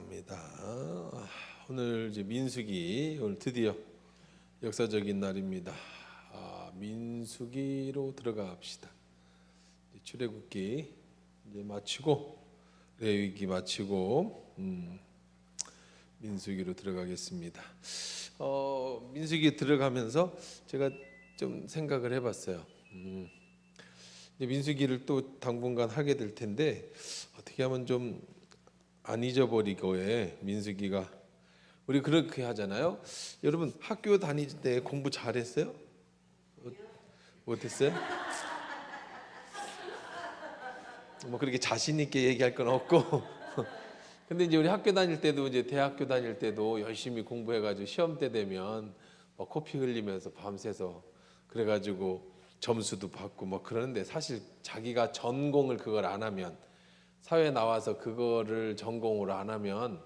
감사합니다. 오늘 이제 민수기, 오늘 드디어 역사적인 날입니다. 민수기로 들어갑시다. 출애굽기 이제 마치고 레위기 마치고 민수기로 들어가겠습니다. 민수기 들어가면서 제가 좀 생각을 해봤어요. 이제 민수기를 또 당분간 하게 될 텐데 어떻게 하면 좀 안 잊어버리고에 민수기가 우리 그렇게 하잖아요. 여러분 학교 다닐 때 공부 잘했어요? 못했어요? 뭐 그렇게 자신 있게 얘기할 건 없고 근데 이제 우리 학교 다닐 때도 이제 대학교 다닐 때도 열심히 공부해가지고 시험 때 되면 뭐 코피 흘리면서 밤새서 그래가지고 점수도 받고 뭐 그러는데 사실 자기가 전공을 그걸 안 하면 사회에 나와서 그거를 전공으로 안 하면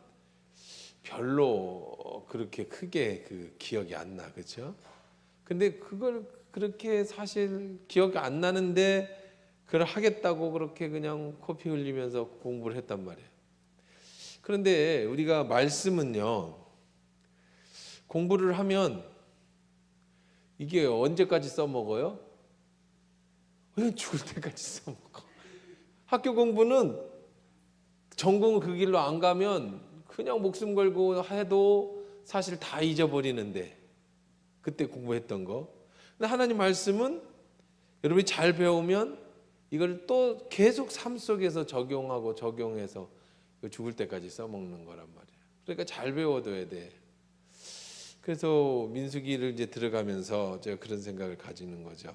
별로 그렇게 크게 그 기억이 안 나, 그렇죠? 근데 그걸 그렇게 사실 기억이 안 나는데 그걸 하겠다고 그렇게 그냥 코피 흘리면서 공부를 했단 말이에요. 그런데 우리가 말씀은요, 공부를 하면 이게 언제까지 써먹어요? 그냥 죽을 때까지 써먹어. 학교 공부는 전공을 그 길로 안 가면 그냥 목숨 걸고 해도 사실 다 잊어버리는데 그때 공부했던 거. 근데 하나님 말씀은 여러분이 잘 배우면 이걸 또 계속 삶 속에서 적용하고 적용해서 죽을 때까지 써먹는 거란 말이에요. 그러니까 잘 배워둬야 돼. 그래서 민수기를 이제 들어가면서 제가 그런 생각을 가지는 거죠.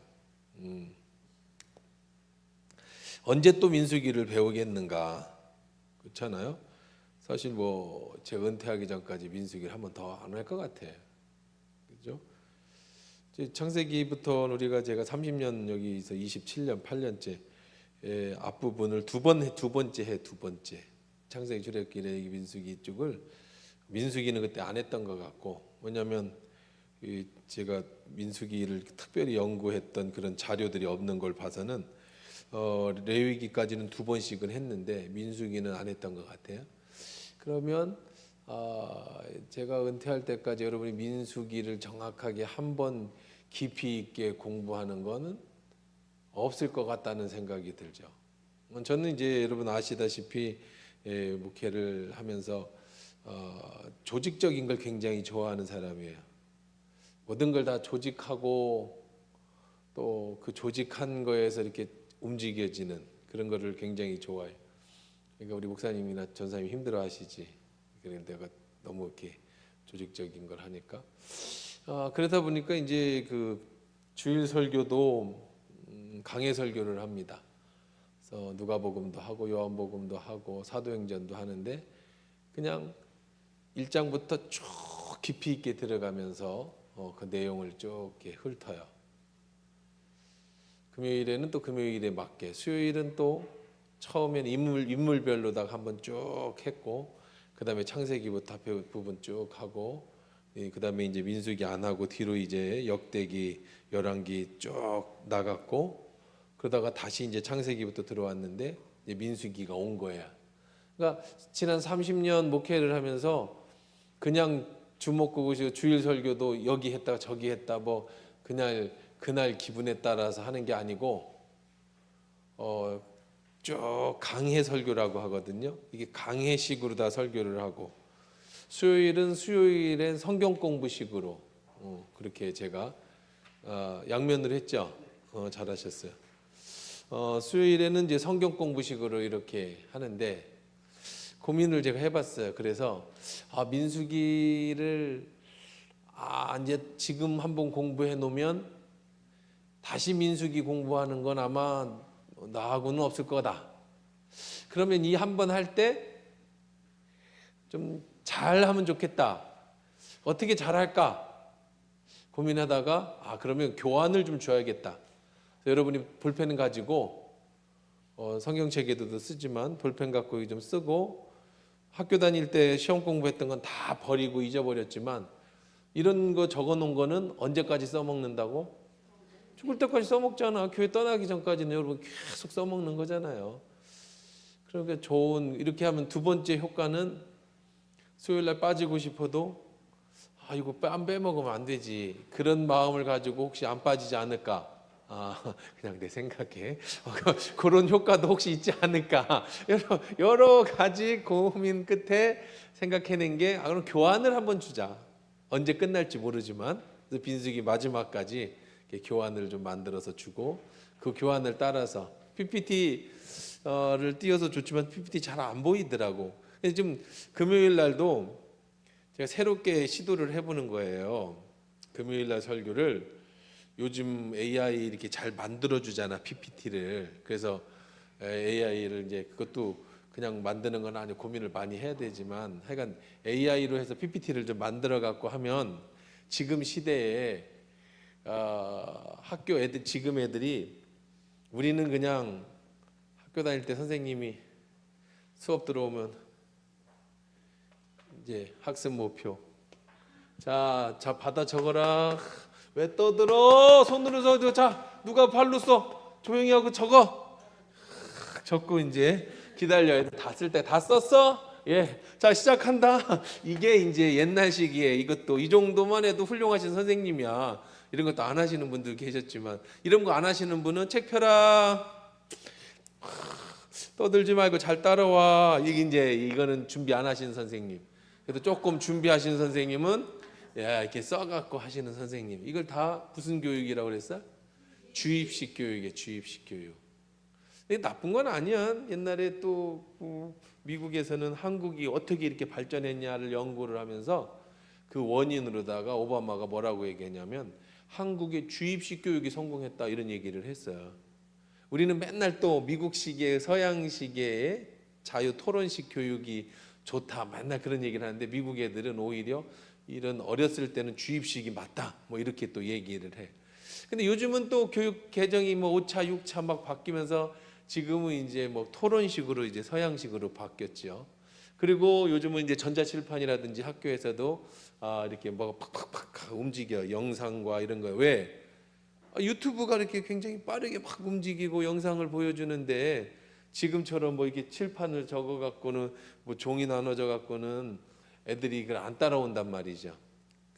언제 또 민수기를 배우겠는가? 그렇잖아요. 사실 뭐 제가 은퇴하기 전까지 민수기를 한 번 더 안 할 것 같아요. 그렇죠? 창세기부터 우리가 제가 30년 여기서 27년 8년째 앞부분을 두 번째 해 두 번째 창세기 출애굽기 레위기 민수기 쪽을 민수기는 그때 안 했던 것 같고 왜냐하면 제가 민수기를 특별히 연구했던 그런 자료들이 없는 걸 봐서는 레위기까지는 두 번씩은 했는데 민수기는 안 했던 것 같아요. 그러면 제가 은퇴할 때까지 여러분이 민수기를 정확하게 한번 깊이 있게 공부하는 거는 없을 것 같다는 생각이 들죠. 저는 이제 여러분 아시다시피 목회를 하면서 조직적인 걸 굉장히 좋아하는 사람이에요. 모든 걸 다 조직하고 또 그 조직한 거에서 이렇게 움직여지는 그런 거를 굉장히 좋아해요. 그러니까 우리 목사님이나 전사님이 힘들어하시지. 그런데 내가 너무 이렇게 조직적인 걸 하니까. 그러다 보니까 이제 그 주일 설교도 강해 설교를 합니다. 그래서 누가복음도 하고 요한복음도 하고 사도행전도 하는데 그냥 1장부터 쭉 깊이 있게 들어가면서 그 내용을 쭉 이렇게 훑어요. 금요일에는 또 금요일에 맞게, 수요일은 또 처음에는 인물별로다가 한번 쭉 했고, 그 다음에 창세기부터 앞에 부분 쭉 하고, 그 다음에 이제 민수기 안 하고 뒤로 이제 역대기, 열왕기 쭉 나갔고, 그러다가 다시 이제 창세기부터 들어왔는데 이제 민수기가 온 거야. 그러니까 지난 30년 목회를 하면서 그냥 주목구구시고 주일 설교도 여기 했다가 저기 했다 뭐 그날 기분에 따라서 하는 게 아니고 쭉 강해 설교라고 하거든요. 이게 강해식으로 다 설교를 하고 수요일엔 성경 공부식으로 그렇게 제가 양면으로 했죠. 잘하셨어요. 수요일에는 이제 성경 공부식으로 이렇게 하는데 고민을 제가 해봤어요. 그래서 민수기를 이제 지금 한번 공부해 놓으면 다시 민수기 공부하는 건 아마 나하고는 없을 거다. 그러면 이 한 번 할 때 좀 잘하면 좋겠다. 어떻게 잘할까 고민하다가 그러면 교환을 좀 줘야겠다. 여러분이 볼펜을 가지고 성경책에도 쓰지만 볼펜 갖고 좀 쓰고 학교 다닐 때 시험 공부했던 건 다 버리고 잊어버렸지만 이런 거 적어놓은 거는 언제까지 써먹는다고? 죽을 때까지 써먹잖아. 교회 떠나기 전까지는 여러분 계속 써먹는 거잖아요. 그러니까 이렇게 하면 두 번째 효과는 수요일 날 빠지고 싶어도 이거 안 빼먹으면 안 되지. 그런 마음을 가지고 혹시 안 빠지지 않을까? 그냥 내 생각에 그런 효과도 혹시 있지 않을까? 여러 가지 고민 끝에 생각해낸 게 그럼 교환을 한번 주자. 언제 끝날지 모르지만 그래서 빈숙이 마지막까지 이렇게 교환을 좀 만들어서 주고 그 교환을 따라서 PPT를 띄워서 줬지만 PPT 잘 안 보이더라고. 그래서 좀 금요일 날도 제가 새롭게 시도를 해보는 거예요. 금요일 날 설교를 요즘 AI 이렇게 잘 만들어 주잖아, PPT를. 그래서 AI를 이제 그것도 그냥 만드는 건 아니고 고민을 많이 해야 되지만 하여간 AI로 해서 PPT를 좀 만들어 갖고 하면 지금 시대에 학교 애들 지금 애들이 우리는 그냥 학교 다닐 때 선생님이 수업 들어오면 이제 학습 목표 자 받아 적어라. 왜 떠들어? 손으로 적어. 자 누가 발로 써? 조용히 하고 적어. 적고 이제 기다려야 돼. 다 쓸 때 다 썼어? 예. 자 시작한다. 이게 이제 옛날 시기에 이것도 이 정도만 해도 훌륭하신 선생님이야. 이런 것도 안 하시는 분들 계셨지만 이런 거 안 하시는 분은 책 펴라. 떠들지 말고 잘 따라와. 이게 이제 이거는 준비 안 하신 선생님. 그래도 조금 준비하신 선생님은 이렇게 써갖고 하시는 선생님. 이걸 다 무슨 교육이라고 그랬어? 주입식 교육이에요. 주입식 교육. 근데 나쁜 건 아니야. 옛날에 또 미국에서는 한국이 어떻게 이렇게 발전했냐를 연구를 하면서 그 원인으로다가 오바마가 뭐라고 얘기했냐면 한국의 주입식 교육이 성공했다 이런 얘기를 했어요. 우리는 맨날 또 미국식의 서양식의 자유 토론식 교육이 좋다 맨날 그런 얘기를 하는데 미국 애들은 오히려 이런 어렸을 때는 주입식이 맞다 뭐 이렇게 또 얘기를 해. 근데 요즘은 또 교육 개정이 뭐 5차 6차 막 바뀌면서 지금은 이제 뭐 토론식으로 이제 서양식으로 바뀌었죠. 그리고 요즘은 이제 전자칠판이라든지 학교에서도 이렇게 뭐가 팍팍팍 움직여 영상과 이런 거. 왜? 유튜브가 이렇게 굉장히 빠르게 막 움직이고 영상을 보여주는데 지금처럼 뭐 이렇게 칠판을 적어 갖고는 뭐 종이 나눠져 갖고는 애들이 이걸 안 따라온단 말이죠.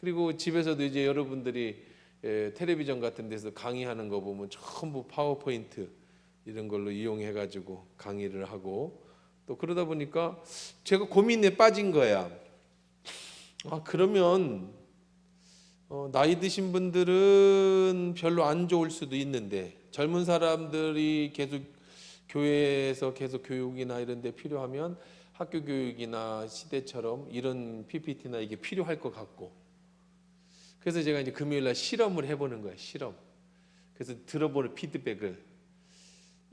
그리고 집에서도 이제 여러분들이 텔레비전 같은 데서 강의하는 거 보면 전부 파워포인트 이런 걸로 이용해 가지고 강의를 하고 또 그러다 보니까 제가 고민에 빠진 거야. 그러면 나이 드신 분들은 별로 안 좋을 수도 있는데 젊은 사람들이 계속 교회에서 계속 교육이나 이런 데 필요하면 학교 교육이나 시대처럼 이런 PPT나 이게 필요할 것 같고 그래서 제가 이제 금요일 날 실험을 해보는 거예요. 실험. 그래서 들어보는 피드백을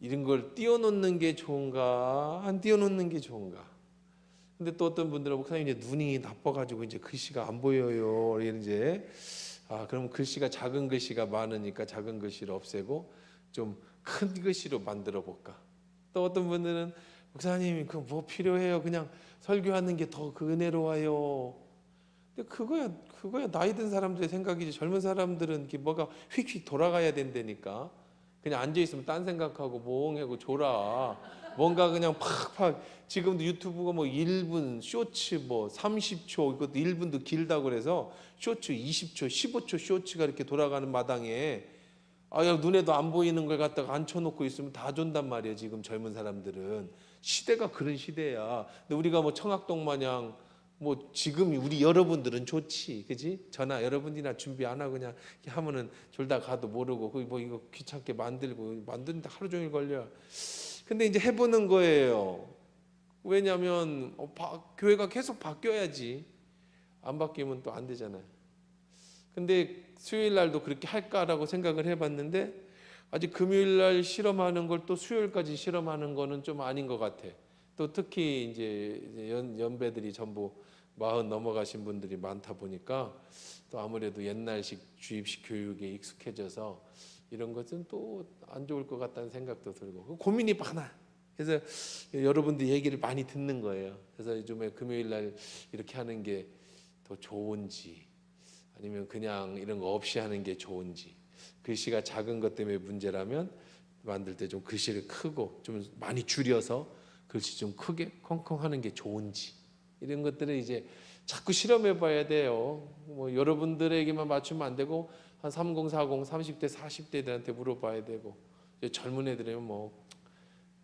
이런 걸 띄워놓는 게 좋은가 안 띄워놓는 게 좋은가. 근데 또 어떤 분들은 목사님 이제 눈이 나빠가지고 이제 글씨가 안 보여요. 이제 그럼 글씨가 작은 글씨가 많으니까 작은 글씨를 없애고 좀 큰 글씨로 만들어 볼까. 또 어떤 분들은 목사님 그 뭐 필요해요. 그냥 설교하는 게 더 은혜로워요. 근데 그거야 나이 든 사람들의 생각이지. 젊은 사람들은 이렇게 뭐가 휙휙 돌아가야 된다니까. 그냥 앉아 있으면 딴 생각하고 멍하고 졸아. 뭔가 그냥 팍팍 지금도 유튜브가 뭐 1분 쇼츠 뭐 30초 이것도 1분도 길다고 그래서 쇼츠 20초 15초 쇼츠가 이렇게 돌아가는 마당에 눈에도 안 보이는 걸 갖다가 앉혀놓고 있으면 다 존단 말이에요. 지금 젊은 사람들은 시대가 그런 시대야. 근데 우리가 뭐 청학동 마냥 뭐 지금 우리 여러분들은 좋지, 그지? 전화 여러분이나 준비 안 하고 그냥 이렇게 하면은 졸다 가도 모르고 뭐 이거 귀찮게 만드는데 하루 종일 걸려. 근데 이제 해보는 거예요. 왜냐하면 교회가 계속 바뀌어야지. 안 바뀌면 또 안 되잖아요. 근데 수요일 날도 그렇게 할까라고 생각을 해봤는데 아직 금요일 날 실험하는 걸 또 수요일까지 실험하는 거는 좀 아닌 것 같아. 또 특히 이제 연배들이 전부 40 넘어가신 분들이 많다 보니까 또 아무래도 옛날식 주입식 교육에 익숙해져서 이런 것은 또 안 좋을 것 같다는 생각도 들고 고민이 많아. 그래서 여러분들 얘기를 많이 듣는 거예요. 그래서 요즘에 금요일 날 이렇게 하는 게 더 좋은지 아니면 그냥 이런 거 없이 하는 게 좋은지 글씨가 작은 것 때문에 문제라면 만들 때 좀 글씨를 크고 좀 많이 줄여서 글씨 좀 크게 콩콩 하는 게 좋은지 이런 것들을 이제 자꾸 실험해 봐야 돼요. 뭐 여러분들에게만 맞추면 안 되고 한 30, 40, 30대, 40대들한테 물어봐야 되고 이제 젊은 애들은 뭐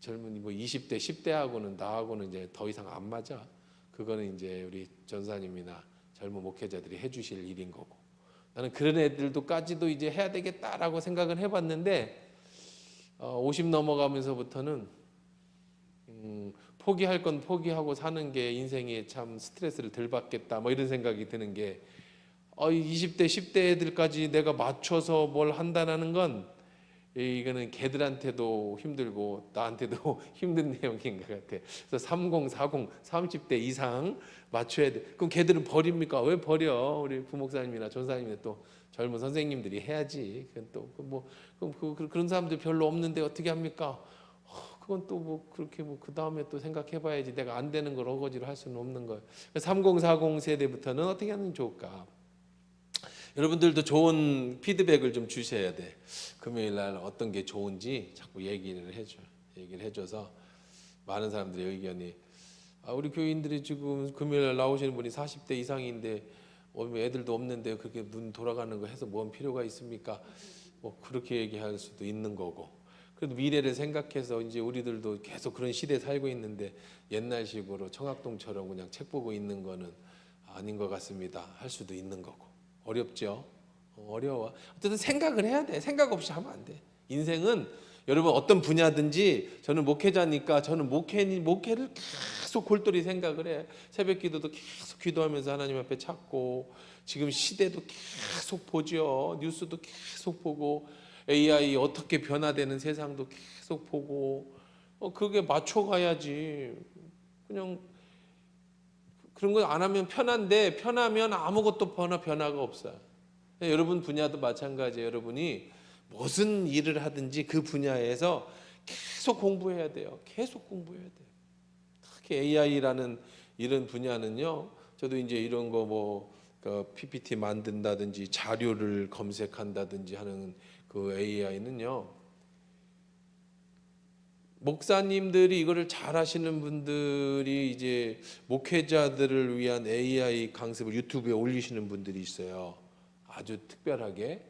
젊은이 뭐 20대, 10대하고는 나하고는 이제 더 이상 안 맞아. 그거는 이제 우리 전사님이나 젊은 목회자들이 해주실 일인 거고. 나는 그런 애들도까지도 이제 해야 되겠다라고 생각을 해봤는데 50 넘어가면서부터는 포기할 건 포기하고 사는 게 인생에 참 스트레스를 덜 받겠다 뭐 이런 생각이 드는 게 20대, 10대 애들까지 내가 맞춰서 뭘 한다는 건 이거는 걔들한테도 힘들고 나한테도 힘든 내용인 것 같아. 그래서 30, 40, 30대 이상 맞춰야 돼. 그럼 걔들은 버립니까? 왜 버려? 우리 부목사님이나 전사님이나 또 젊은 선생님들이 해야지. 그건 또뭐 그런 사람들 별로 없는데 어떻게 합니까? 그건 또 뭐 그렇게 뭐 그 다음에 또 생각해봐야지. 내가 안 되는 걸 어거지로 할 수는 없는 거예요. 30, 40 세대부터는 어떻게 하면 좋을까? 여러분들도 좋은 피드백을 좀 주셔야 돼. 금요일 날 어떤 게 좋은지 자꾸 얘기를 해줘서 많은 사람들의 의견이 우리 교인들이 지금 금요일 날 나오시는 분이 40대 이상인데 애들도 없는데 그렇게 눈 돌아가는 거 해서 뭔 필요가 있습니까? 뭐 그렇게 얘기할 수도 있는 거고. 그래도 미래를 생각해서 이제 우리들도 계속 그런 시대에 살고 있는데 옛날식으로 청학동처럼 그냥 책 보고 있는 거는 아닌 것 같습니다. 할 수도 있는 거고. 어렵죠. 어려워. 어쨌든 생각을 해야 돼. 생각 없이 하면 안 돼. 인생은 여러분 어떤 분야든지 저는 목회자니까 저는 목회를 계속 골똘히 생각을 해. 새벽기도도 계속 기도하면서 하나님 앞에 찾고 지금 시대도 계속 보죠. 뉴스도 계속 보고 AI 어떻게 변화되는 세상도 계속 보고 그게 맞춰가야지. 그냥 그런 거 안 하면 편한데 편하면 아무것도 변화가 없어요. 여러분 분야도 마찬가지예요. 여러분이 무슨 일을 하든지 그 분야에서 계속 공부해야 돼요. 계속 공부해야 돼요. 특히 AI라는 이런 분야는요. 저도 이제 이런 거 뭐 PPT 만든다든지 자료를 검색한다든지 하는 그 AI는요. 목사님들이 이거를 잘 하시는 분들이 이제 목회자들을 위한 AI 강습을 유튜브에 올리시는 분들이 있어요. 아주 특별하게.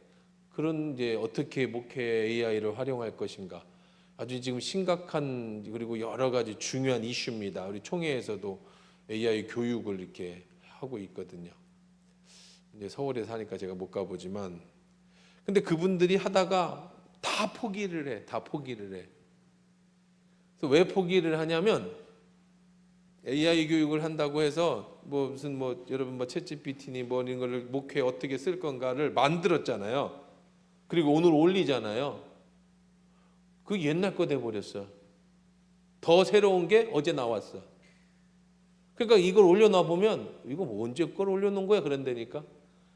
그런 이제 어떻게 목회 AI를 활용할 것인가. 아주 지금 심각한 그리고 여러 가지 중요한 이슈입니다. 우리 총회에서도 AI 교육을 이렇게 하고 있거든요. 이제 서울에 사니까 제가 못 가보지만, 근데 그분들이 하다가 다 포기를 해. 왜 포기를 하냐면 AI 교육을 한다고 해서 무슨 여러분 챗GPT니 이런 거를 목회에 어떻게 쓸 건가를 만들었잖아요. 그리고 오늘 올리잖아요. 그 옛날 거 돼 버렸어. 더 새로운 게 어제 나왔어. 그러니까 이걸 올려놔 보면 이거 언제 걸 올려놓은 거야 그런다니까.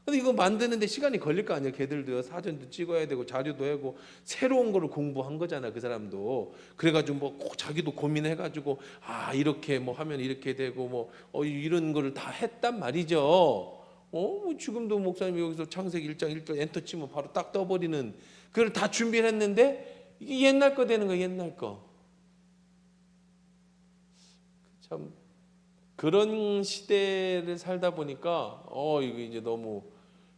근데 이거 만드는데 시간이 걸릴 거 아니야. 걔들도요. 사전도 찍어야 되고 자료도 하고 새로운 거를 공부한 거잖아. 그 사람도. 그래가지고 꼭 자기도 고민해가지고 이렇게 하면 이렇게 되고 이런 거를 다 했단 말이죠. 지금도 목사님이 여기서 창세기 1장 1절 엔터 치면 바로 딱 떠버리는 그걸 다 준비를 했는데 이게 옛날 거 되는 거야. 옛날 거. 참 그런 시대를 살다 보니까 이거 이제 너무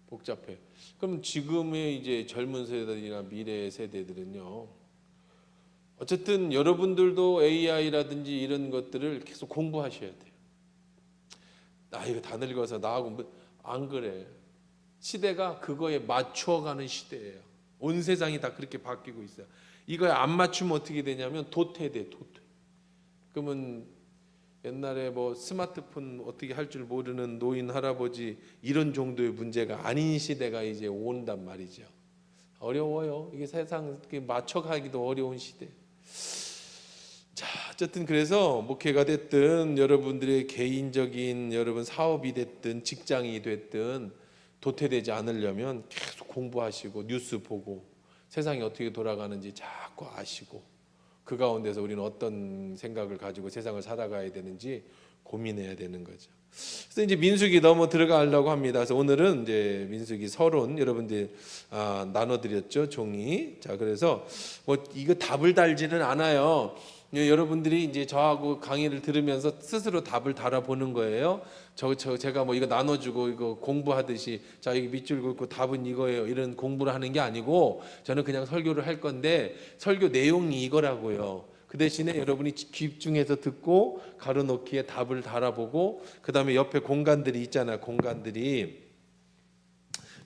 복잡해. 그럼 지금의 이제 젊은 세대들이나 미래 세대들은요. 어쨌든 여러분들도 AI라든지 이런 것들을 계속 공부하셔야 돼요. 이거 다 늙어서 나하고 안 그래. 시대가 그거에 맞춰가는 시대예요. 온 세상이 다 그렇게 바뀌고 있어요. 이거에 안 맞추면 어떻게 되냐면 도태돼. 그러면 옛날에 스마트폰 어떻게 할 줄 모르는 노인 할아버지 이런 정도의 문제가 아닌 시대가 이제 온단 말이죠. 어려워요. 이게 세상 맞춰가기도 어려운 시대. 자, 어쨌든 그래서 목회가 됐든 여러분들의 개인적인 여러분 사업이 됐든 직장이 됐든 도태되지 않으려면 계속 공부하시고 뉴스 보고 세상이 어떻게 돌아가는지 자꾸 아시고 그 가운데서 우리는 어떤 생각을 가지고 세상을 살아가야 되는지 고민해야 되는 거죠. 그래서 이제 민수기 넘어 들어가려고 합니다. 그래서 오늘은 이제 민수기 서론 여러분들 나눠드렸죠, 종이. 자, 그래서 이거 답을 달지는 않아요. 여러분들이 이제 저하고 강의를 들으면서 스스로 답을 달아보는 거예요. 제가 뭐 이거 나눠주고 이거 공부하듯이 자 여기 밑줄 긋고 답은 이거예요 이런 공부를 하는 게 아니고 저는 그냥 설교를 할 건데 설교 내용이 이거라고요. 그 대신에 여러분이 집중해서 듣고 가로놓기에 답을 달아보고 그 다음에 옆에 공간들이 있잖아요. 공간들이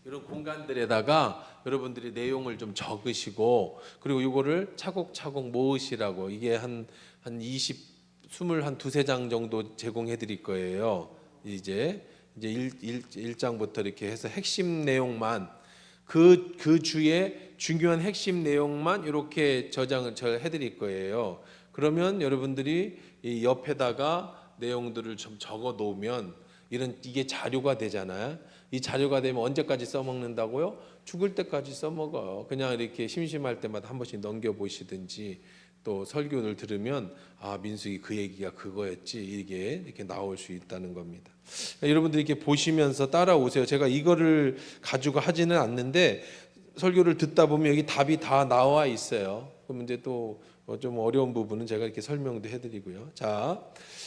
이런 공간들에다가 여러분들이 내용을 좀 적으시고 그리고 이거를 차곡차곡 모으시라고 이게 한 21, 2장 정도 제공해 드릴 거예요. 이제 1장부터 이렇게 해서 핵심 내용만 그 주에 중요한 핵심 내용만 이렇게 저장을 해 드릴 거예요. 그러면 여러분들이 이 옆에다가 내용들을 좀 적어 놓으면 이게 자료가 되잖아요. 이 자료가 되면 언제까지 써먹는다고요? 죽을 때까지 써먹어요. 그냥 이렇게 심심할 때마다 한 번씩 넘겨보시든지 또 설교를 들으면 아 민수기 그 얘기가 그거였지 이게 이렇게 나올 수 있다는 겁니다. 여러분들이 이렇게 보시면서 따라오세요. 제가 이거를 가지고 하지는 않는데 설교를 듣다 보면 여기 답이 다 나와 있어요. 그럼 이제 또 좀 어려운 부분은 제가 이렇게 설명도 해드리고요. 자,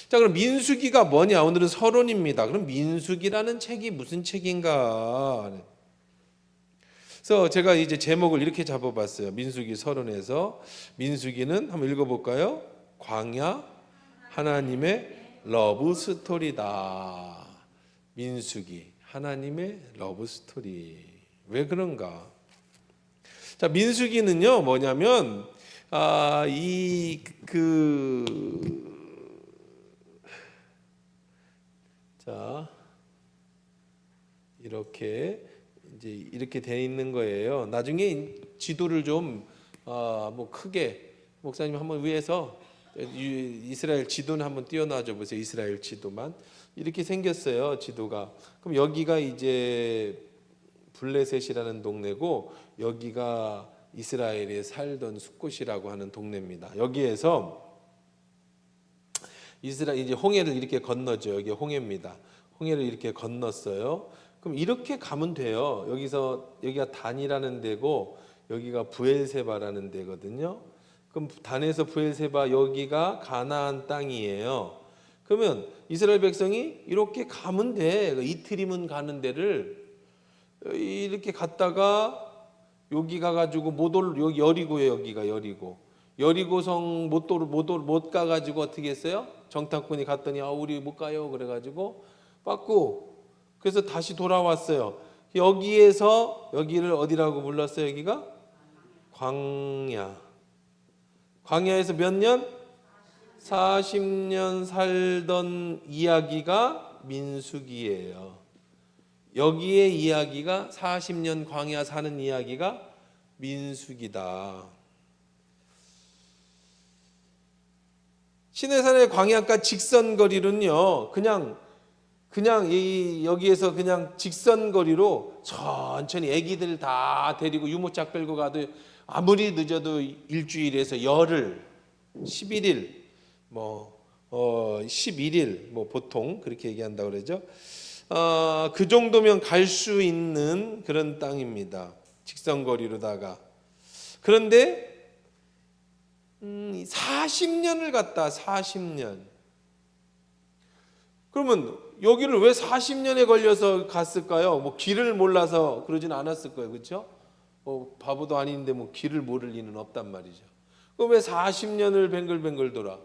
그럼 민수기가 뭐냐? 오늘은 서론입니다. 그럼 민수기라는 책이 무슨 책인가? 그래서 제가 이제 제목을 이렇게 잡아봤어요. 민수기 서론에서 민수기는 한번 읽어볼까요? 광야 하나님의 러브 스토리다. 민수기 하나님의 러브 스토리. 왜 그런가? 자, 민수기는요 뭐냐면 자 이렇게 돼 있는 거예요. 나중에 지도를 좀 뭐 크게 목사님 한번 위에서 이스라엘 지도는 한번 띄워놔줘 보세요. 이스라엘 지도만 이렇게 생겼어요. 지도가. 그럼 여기가 이제 블레셋이라는 동네고 여기가 이스라엘에 살던 숫곳이라고 하는 동네입니다. 여기에서 이스라엘 이제 홍해를 이렇게 건너죠. 여기 홍해입니다. 홍해를 이렇게 건넜어요. 그럼 이렇게 가면 돼요. 여기가 단이라는 데고 여기가 부엘세바라는 데거든요. 그럼 단에서 부엘세바 여기가 가나안 땅이에요. 그러면 이스라엘 백성이 이렇게 가면 돼. 이틀이면 가는 데를 이렇게 갔다가 여기 가가지고 여기 여리고예요. 여기가 여리고성 못 가가지고 어떻게 했어요? 정탐꾼이 갔더니 우리 못 가요. 그래가지고 빠꾸 그래서 다시 돌아왔어요. 여기에서 여기를 어디라고 불렀어요? 여기가 광야에서 몇 년? 40년 살던 이야기가 민수기예요. 여기에 이야기가 40년 광야 사는 이야기가 민수기다. 시내산의 광야가 직선거리는요. 그냥 여기에서 그냥 직선거리로 천천히 애기들 다 데리고 유모차 끌고 가도 아무리 늦어도 일주일에서 열흘, 11일, 11일 보통 그렇게 얘기한다고 그러죠. 그 정도면 갈 수 있는 그런 땅입니다. 직선거리로다가. 그런데 40년을 갔다 40년. 그러면 여기를 왜 40년에 걸려서 갔을까요? 길을 몰라서 그러진 않았을 거예요. 그렇죠? 바보도 아닌데 길을 모를 리는 없단 말이죠. 그럼 왜 40년을 뱅글뱅글 돌아?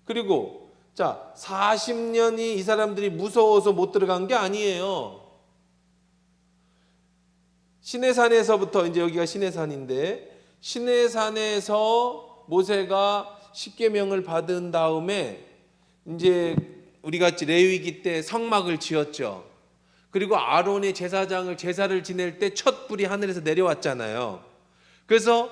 그리고 40년이 이 사람들이 무서워서 못 들어간 게 아니에요. 시내산에서부터 이제 여기가 시내산인데 시내산에서 모세가 십계명을 받은 다음에 이제 우리 같이 레위기 때 성막을 지었죠. 그리고 아론의 제사를 지낼 때 첫 불이 하늘에서 내려왔잖아요. 그래서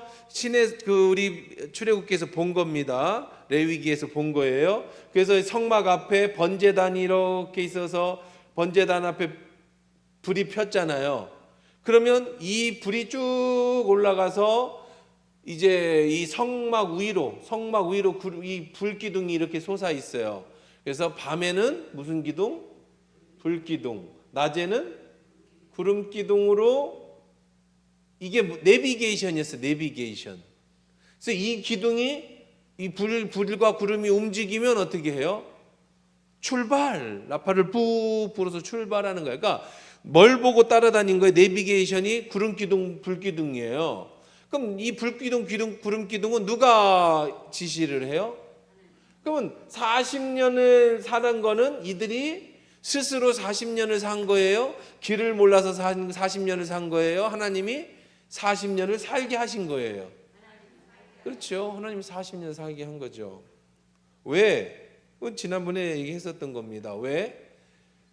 우리 출애굽기에서 본 겁니다. 레위기에서 본 거예요. 그래서 성막 앞에 번제단이 이렇게 있어서 번제단 앞에 불이 폈잖아요. 그러면 이 불이 쭉 올라가서 이제 이 성막 위로 이 불기둥이 이렇게 솟아 있어요. 그래서 밤에는 무슨 기둥? 불기둥. 낮에는 구름 기둥으로 이게 내비게이션이었어요. 내비게이션. 그래서 이 기둥이 이 불과 구름이 움직이면 어떻게 해요? 출발. 나팔을 푹 불어서 출발하는 거예요. 그러니까 뭘 보고 따라다닌 거예요? 내비게이션이 구름기둥, 불기둥이에요. 그럼 이 구름기둥은 누가 지시를 해요? 그러면 40년을 사는 거는 이들이 스스로 40년을 산 거예요? 길을 몰라서 40년을 산 거예요? 하나님이 40년을 살게 하신 거예요. 그렇죠. 하나님이 40년 살게 한 거죠. 왜? 그건 지난번에 얘기했었던 겁니다. 왜?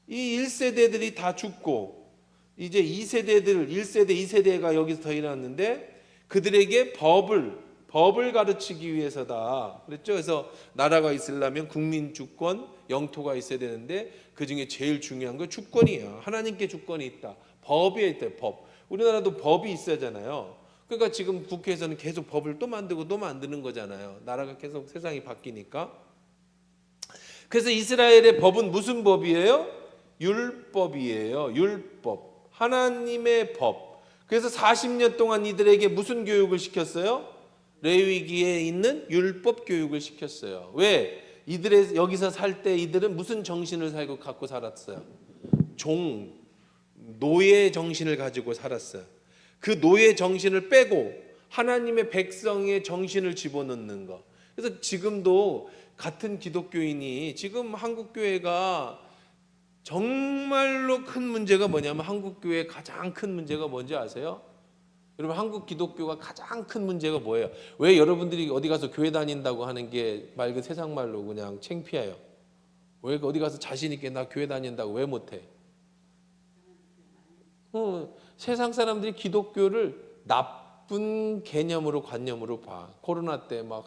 이 1세대들이 다 죽고 이제 2세대들, 1세대, 2세대가 여기서 더 일어났는데 그들에게 법을 가르치기 위해서다. 그랬죠. 그래서 나라가 있으려면 국민 주권, 영토가 있어야 되는데 그 중에 제일 중요한 건 주권이야. 하나님께 주권이 있다. 법에 있다. 법. 우리나라도 법이 있어야 하잖아요. 그러니까 지금 국회에서는 계속 법을 또 만들고 또 만드는 거잖아요. 나라가 계속 세상이 바뀌니까. 그래서 이스라엘의 법은 무슨 법이에요? 율법이에요. 율법. 하나님의 법. 그래서 40년 동안 이들에게 무슨 교육을 시켰어요? 레위기에 있는 율법 교육을 시켰어요. 왜? 이들의 여기서 살 때 이들은 무슨 정신을 갖고 살았어요? 노예 정신을 가지고 살았어요. 그 노예 정신을 빼고 하나님의 백성의 정신을 집어넣는 거. 그래서 지금도 같은 기독교인이 지금 한국교회가 정말로 큰 문제가 뭐냐면 한국교회의 가장 큰 문제가 뭔지 아세요? 여러분 한국 기독교가 가장 큰 문제가 뭐예요? 왜 여러분들이 어디 가서 교회 다닌다고 하는 게 맑은 세상 말로 그냥 창피해요? 왜 어디 가서 자신 있게 나 교회 다닌다고 왜 못해? 세상 사람들이 기독교를 나쁜 개념으로 관념으로 봐. 코로나 때 막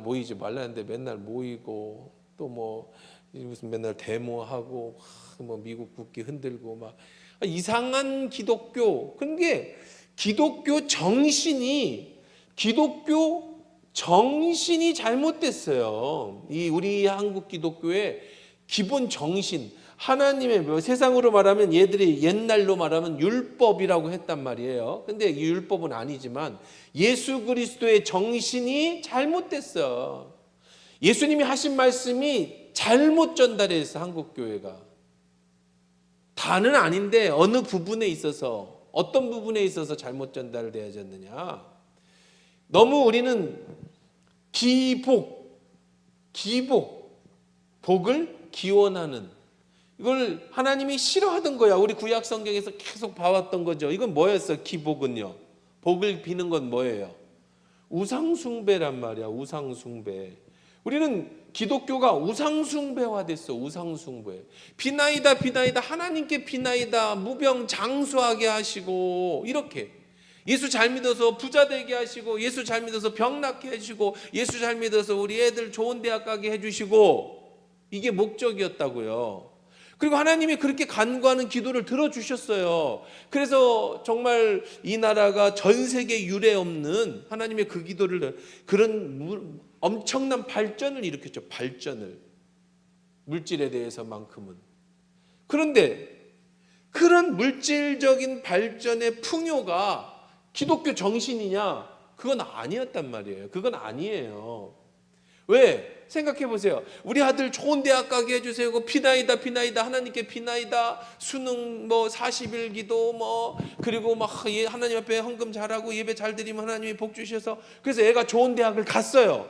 모이지 말라는데 맨날 모이고 또 뭐 무슨 맨날 데모하고 뭐 미국 국기 흔들고 막 이상한 기독교. 그게 기독교 정신이 잘못됐어요. 이 우리 한국 기독교의 기본 정신, 하나님의 세상으로 말하면 얘들이 옛날로 말하면 율법이라고 했단 말이에요. 근데 이 율법은 아니지만 예수 그리스도의 정신이 잘못됐어. 예수님이 하신 말씀이 잘못 전달했어. 한국 교회가. 다는 아닌데 어느 부분에 있어서 어떤 부분에 있어서 잘못 전달되어졌느냐. 너무 우리는 복을 기원하는 이걸 하나님이 싫어하던 거야. 우리 구약 성경에서 계속 봐왔던 거죠. 이건 뭐였어? 기복은요. 복을 비는 건 뭐예요? 우상숭배란 말이야. 우상숭배. 우리는 기독교가 우상숭배화됐어. 우상숭배. 비나이다 하나님께 비나이다. 무병장수하게 하시고 이렇게 예수 잘 믿어서 부자 되게 하시고 예수 잘 믿어서 병 낫게 해주시고 예수 잘 믿어서 우리 애들 좋은 대학 가게 해주시고 이게 목적이었다고요. 그리고 하나님이 그렇게 간구하는 기도를 들어주셨어요. 그래서 정말 이 나라가 전 세계 유례 없는 하나님의 그 기도를 그런 엄청난 발전을 일으켰죠. 발전을. 물질에 대해서만큼은. 그런데 그런 물질적인 발전의 풍요가 기독교 정신이냐? 그건 아니었단 말이에요. 그건 아니에요. 왜? 생각해 보세요. 우리 아들 좋은 대학 가게 해주세요. 비나이다 하나님께 비나이다. 수능 40일 기도 그리고 하나님 앞에 헌금 잘하고 예배 잘 드리면 하나님이 복 주셔서 그래서 애가 좋은 대학을 갔어요.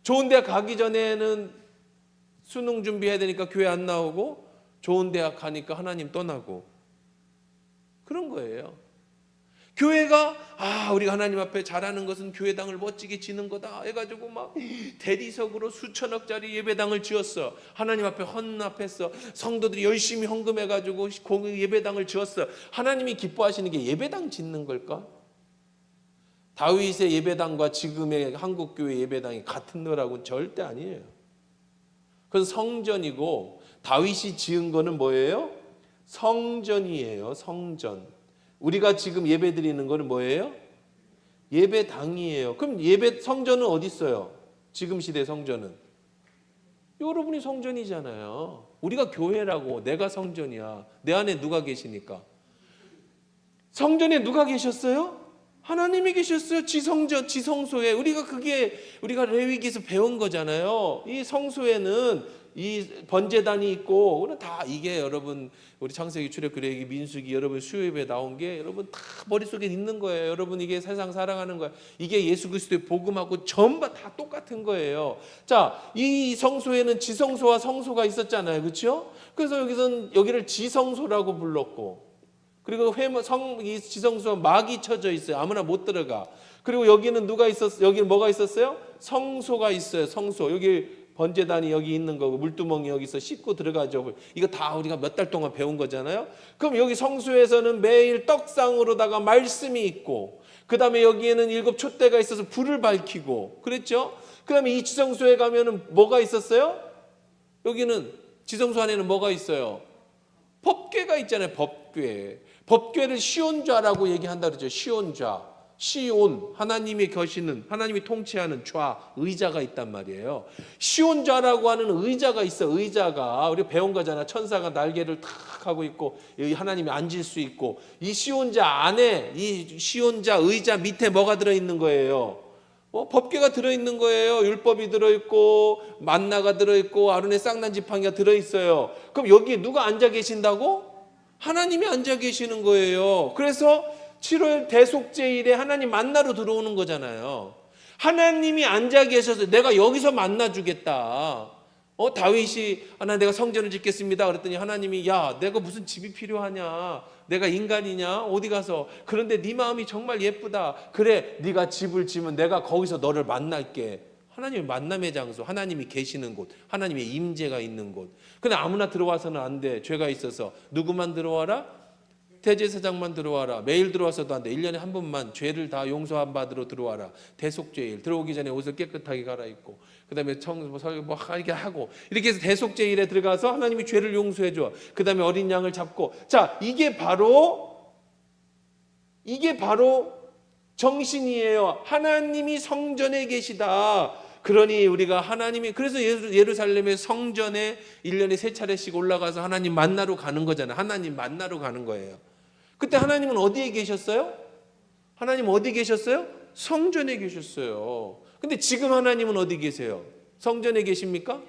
좋은 대학 가기 전에는 수능 준비해야 되니까 교회 안 나오고 좋은 대학 가니까 하나님 떠나고 그런 거예요. 교회가 우리가 하나님 앞에 잘하는 것은 교회당을 멋지게 지는 거다 해가지고 대리석으로 수천억짜리 예배당을 지었어. 하나님 앞에 헌납했어. 성도들이 열심히 헌금해가지고 예배당을 지었어. 하나님이 기뻐하시는 게 예배당 짓는 걸까? 다윗의 예배당과 지금의 한국교회 예배당이 같은 거라고는 절대 아니에요. 그건 성전이고 다윗이 지은 거는 뭐예요? 성전이에요. 성전. 우리가 지금 예배 드리는 거는 뭐예요? 예배당이에요. 그럼 성전은 어디 있어요? 지금 시대 성전은 여러분이 성전이잖아요. 우리가 교회라고. 내가 성전이야. 내 안에 누가 계시니까? 성전에 누가 계셨어요? 하나님이 계셨어요. 지성전, 지성소에. 우리가 레위기에서 배운 거잖아요. 이 성소에는 이 번제단이 있고, 다 이게 여러분 우리 창세기, 출애굽기, 레위기, 민수기 여러분 수요예배 나온 게 여러분 다 머릿속에 있는 거예요. 여러분 이게 세상 살아가는 거예요. 이게 예수 그리스도의 복음하고 전부 다 똑같은 거예요. 자, 이 성소에는 지성소와 성소가 있었잖아요. 그렇죠? 그래서 여기를 지성소라고 불렀고, 그리고 이 지성소와 막이 쳐져 있어요. 아무나 못 들어가. 그리고 여기는 여기는 뭐가 있었어요? 성소가 있어요. 성소. 여기 번제단이 여기 있는 거고, 물두멍이 여기서 씻고 들어가죠. 이거 다 우리가 몇 달 동안 배운 거잖아요. 그럼 여기 성소에서는 매일 떡상으로다가 말씀이 있고, 그 다음에 여기에는 7 촛대가 있어서 불을 밝히고, 그랬죠? 그 다음에 이 지성소에 가면은 뭐가 있었어요? 여기는 지성소 안에는 뭐가 있어요? 법궤가 있잖아요. 법궤를 시온좌라고 얘기한다 그러죠. 시온좌. 시온, 하나님이 계시는, 하나님이 통치하는 좌, 의자가 있단 말이에요. 시온좌라고 하는 의자가 있어. 의자가 우리 배운 거잖아. 천사가 날개를 탁 하고 있고 여기 하나님이 앉을 수 있고, 이 시온좌 안에, 이 시온좌 의자 밑에 뭐가 들어있는 거예요? 법궤가 들어있는 거예요. 율법이 들어있고 만나가 들어있고 아론의 쌍난 지팡이가 들어있어요. 그럼 여기에 누가 앉아 계신다고? 하나님이 앉아 계시는 거예요. 그래서 7월 대속제일에 하나님 만나러 들어오는 거잖아요. 하나님이 앉아 계셔서 내가 여기서 만나주겠다. 다윗이 내가 성전을 짓겠습니다. 그랬더니 하나님이 야, 내가 무슨 집이 필요하냐? 내가 인간이냐? 어디 가서. 그런데 네 마음이 정말 예쁘다. 그래, 네가 집을 지으면 내가 거기서 너를 만날게. 하나님의 만남의 장소, 하나님이 계시는 곳, 하나님의 임재가 있는 곳. 근데 아무나 들어와서는 안 돼. 죄가 있어서. 누구만 들어와라? 대제사장만 들어와라. 매일 들어와서도 안 돼. 1년에 한 번만 죄를 다 용서한 받으러 들어와라. 대속죄일. 들어오기 전에 옷을 깨끗하게 갈아입고, 그 다음에 이렇게 하고, 이렇게 해서 대속죄일에 들어가서 하나님이 죄를 용서해 줘. 그 다음에 어린 양을 잡고. 자, 이게 바로 정신이에요. 하나님이 성전에 계시다. 그러니 우리가 그래서 예루살렘의 성전에 1년에 3차례씩 올라가서 하나님 만나러 가는 거잖아요. 하나님 만나러 가는 거예요. 그때 하나님은 어디에 계셨어요? 하나님 어디 계셨어요? 성전에 계셨어요. 근데 지금 하나님은 어디 계세요? 성전에 계십니까?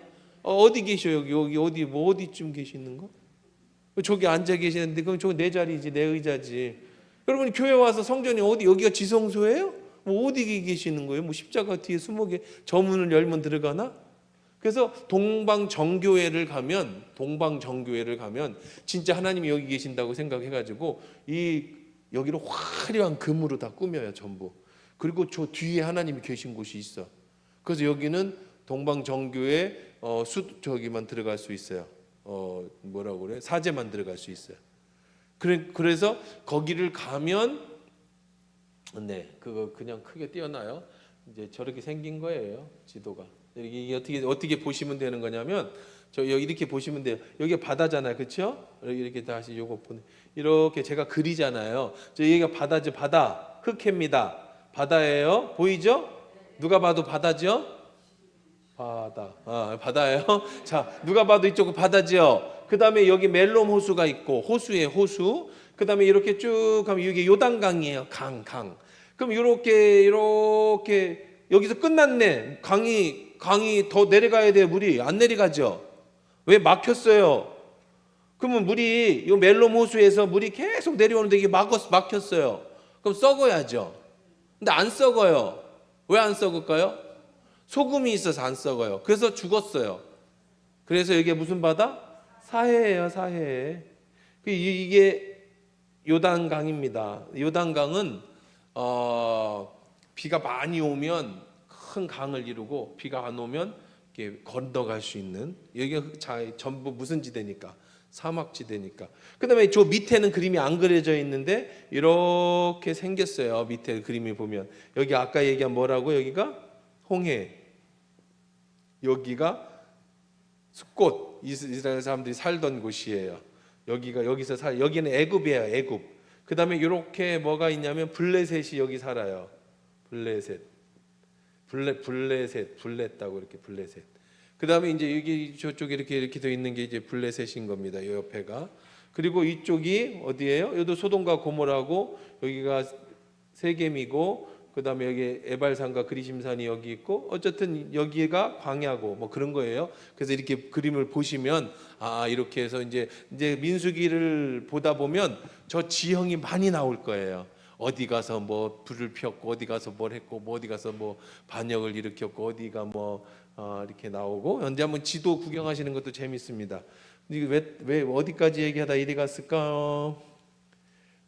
어디 계셔요? 여기 어디쯤 계시는 거? 저기 앉아 계시는데 그럼 저거 내 자리지, 내 의자지. 여러분 교회 와서 성전이 여기가 지성소예요? 어디 계시는 거예요? 십자가 뒤에 수목에 저 문을 열면 들어가나? 그래서 동방정교회를 가면 진짜 하나님이 여기 계신다고 생각해가지고 여기를 화려한 금으로 다 꾸며요, 전부. 그리고 저 뒤에 하나님이 계신 곳이 있어. 그래서 여기는 동방정교회 저기만 들어갈 수 있어요. 뭐라고 그래? 사제만 들어갈 수 있어요. 그래서 거기를 가면 그거 그냥 크게 띄어놔요. 이제 저렇게 생긴 거예요, 지도가. 이게 어떻게 보시면 되는 거냐면, 이렇게 보시면 돼요. 여기 바다잖아요, 그렇죠? 이렇게 다시 요거 이렇게 제가 그리잖아요. 여기가 바다죠, 바다. 흑해입니다. 바다예요. 보이죠? 누가 봐도 바다죠? 바다예요. 자, 누가 봐도 이쪽은 바다죠. 그 다음에 여기 멜롬 호수가 있고, 호수예요, 호수. 그 다음에 이렇게 쭉 가면 이게 요단강이에요, 강. 그럼 이렇게 여기서 끝났네. 강이 더 내려가야 돼요. 물이 안 내려가죠. 왜? 막혔어요. 그러면 이 멜롬 호수에서 물이 계속 내려오는데 이게 막혔어요. 그럼 썩어야죠. 근데 안 썩어요. 왜 안 썩을까요? 소금이 있어서 안 썩어요. 그래서 죽었어요. 그래서 이게 무슨 바다? 사해예요, 사해. 이게 요단강입니다. 요단강은 비가 많이 오면 큰 강을 이루고, 비가 안 오면 이렇게 건너갈 수 있는, 여기가 전부 무슨 지대니까? 사막지대니까. 그 다음에 저 밑에는 그림이 안 그려져 있는데 이렇게 생겼어요. 밑에 그림이 보면 여기 아까 얘기한 뭐라고? 여기가 홍해, 여기가 숫곳, 이스라엘 사람들이 살던 곳이에요. 여기는 애굽이에요, 애굽. 그 다음에 이렇게 뭐가 있냐면 블레셋이 여기 살아요. 블레셋다고 이렇게 블레셋. 그 다음에 이제 여기 저쪽에 이렇게 돼 있는 게 이제 블레셋인 겁니다. 이 옆에가. 그리고 이쪽이 어디예요? 여기도 소돔과 고모라고, 여기가 세겜이고, 그다음에 여기 에발산과 그리심산이 여기 있고, 어쨌든 여기가 광야고 뭐 그런 거예요. 그래서 이렇게 그림을 보시면 이렇게 해서 이제 민수기를 보다 보면 저 지형이 많이 나올 거예요. 어디 가서 뭐 불을 피웠고, 어디 가서 뭘 했고, 뭐 어디 가서 뭐 반역을 일으켰고, 어디가 뭐 이렇게 나오고. 언제 한번 지도 구경하시는 것도 재밌습니다. 이게 왜 어디까지 얘기하다 이리 갔을까?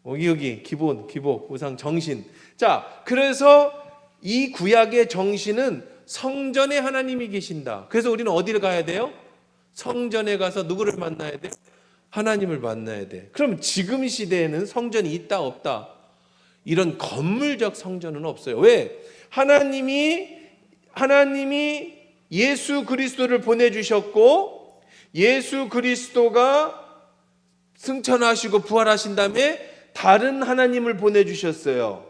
여기 기본, 기복, 우상, 정신. 자, 그래서 이 구약의 정신은 성전에 하나님이 계신다. 그래서 우리는 어디를 가야 돼요? 성전에 가서 누구를 만나야 돼요? 하나님을 만나야 돼. 그럼 지금 시대에는 성전이 있다 없다? 이런 건물적 성전은 없어요. 왜? 하나님이 예수 그리스도를 보내주셨고, 예수 그리스도가 승천하시고 부활하신 다음에 다른 하나님을 보내주셨어요.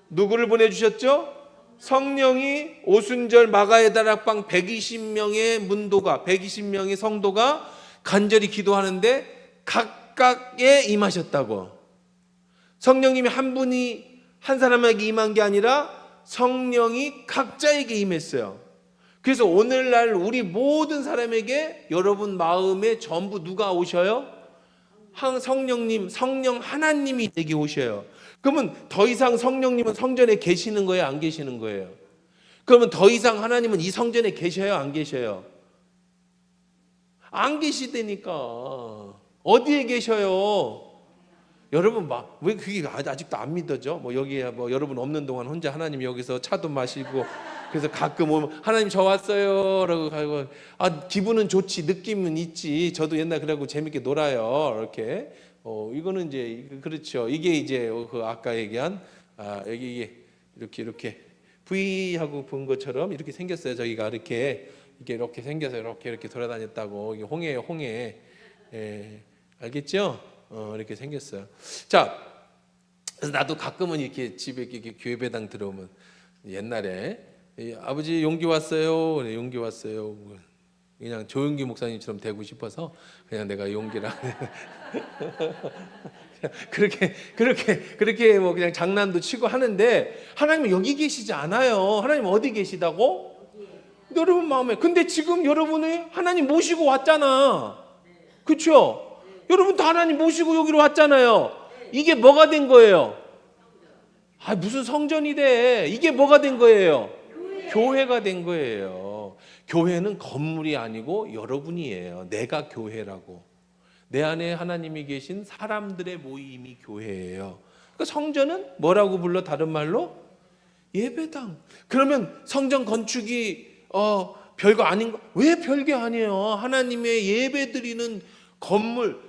누구를 보내주셨죠? 성령이 오순절 마가의 다락방 120명의 문도가, 120명의 성도가 간절히 기도하는데 각각에 임하셨다고. 성령님이 한 사람에게 임한 게 아니라 성령이 각자에게 임했어요. 그래서 오늘날 우리 모든 사람에게 여러분 마음에 전부 누가 오셔요? 성령 하나님이 내게 오셔요. 그러면 더 이상 성령님은 성전에 계시는 거예요, 안 계시는 거예요? 그러면 더 이상 하나님은 이 성전에 계셔요, 안 계셔요? 안 계시다니까. 어디에 계셔요? 여러분 왜 그게 아직도 안 믿어져? 뭐 여기에 뭐 여러분 없는 동안 혼자 하나님 여기서 차도 마시고, 그래서 가끔 오면 하나님 저 왔어요라고 하고, 기분은 좋지, 느낌은 있지. 저도 옛날 그러고 재밌게 놀아요. 이렇게. 이거는 이제 그렇죠. 이게 이제 그 아까 얘기한 여기 이렇게 V 하고 본 것처럼 이렇게 생겼어요. 저희가 이렇게 생겨서 이렇게 돌아다녔다고. 이게 홍해예요, 홍해. 알겠죠? 이렇게 생겼어요. 자, 그래서 나도 가끔은 이렇게 집에 이렇게 교회 배당 들어오면 옛날에 아버지 용기 왔어요. 용기 왔어요. 그냥 조용기 목사님처럼 되고 싶어서 그냥 내가 용기랑 그렇게 뭐 그냥 장난도 치고 하는데, 하나님은 여기 계시지 않아요. 하나님 어디 계시다고? 여러분 마음에. 근데 지금 여러분이 하나님 모시고 왔잖아. 그렇죠? 여러분 다 하나님 모시고 여기로 왔잖아요. 이게 뭐가 된 거예요? 무슨 성전이 돼? 이게 뭐가 된 거예요? 교회가 된 거예요. 교회는 건물이 아니고 여러분이에요. 내가 교회라고. 내 안에 하나님이 계신 사람들의 모임이 교회예요. 그러니까 성전은 뭐라고 불러? 다른 말로 예배당. 그러면 성전 건축이 별거 아닌 거? 왜 별게 아니에요? 하나님의 예배드리는 건물,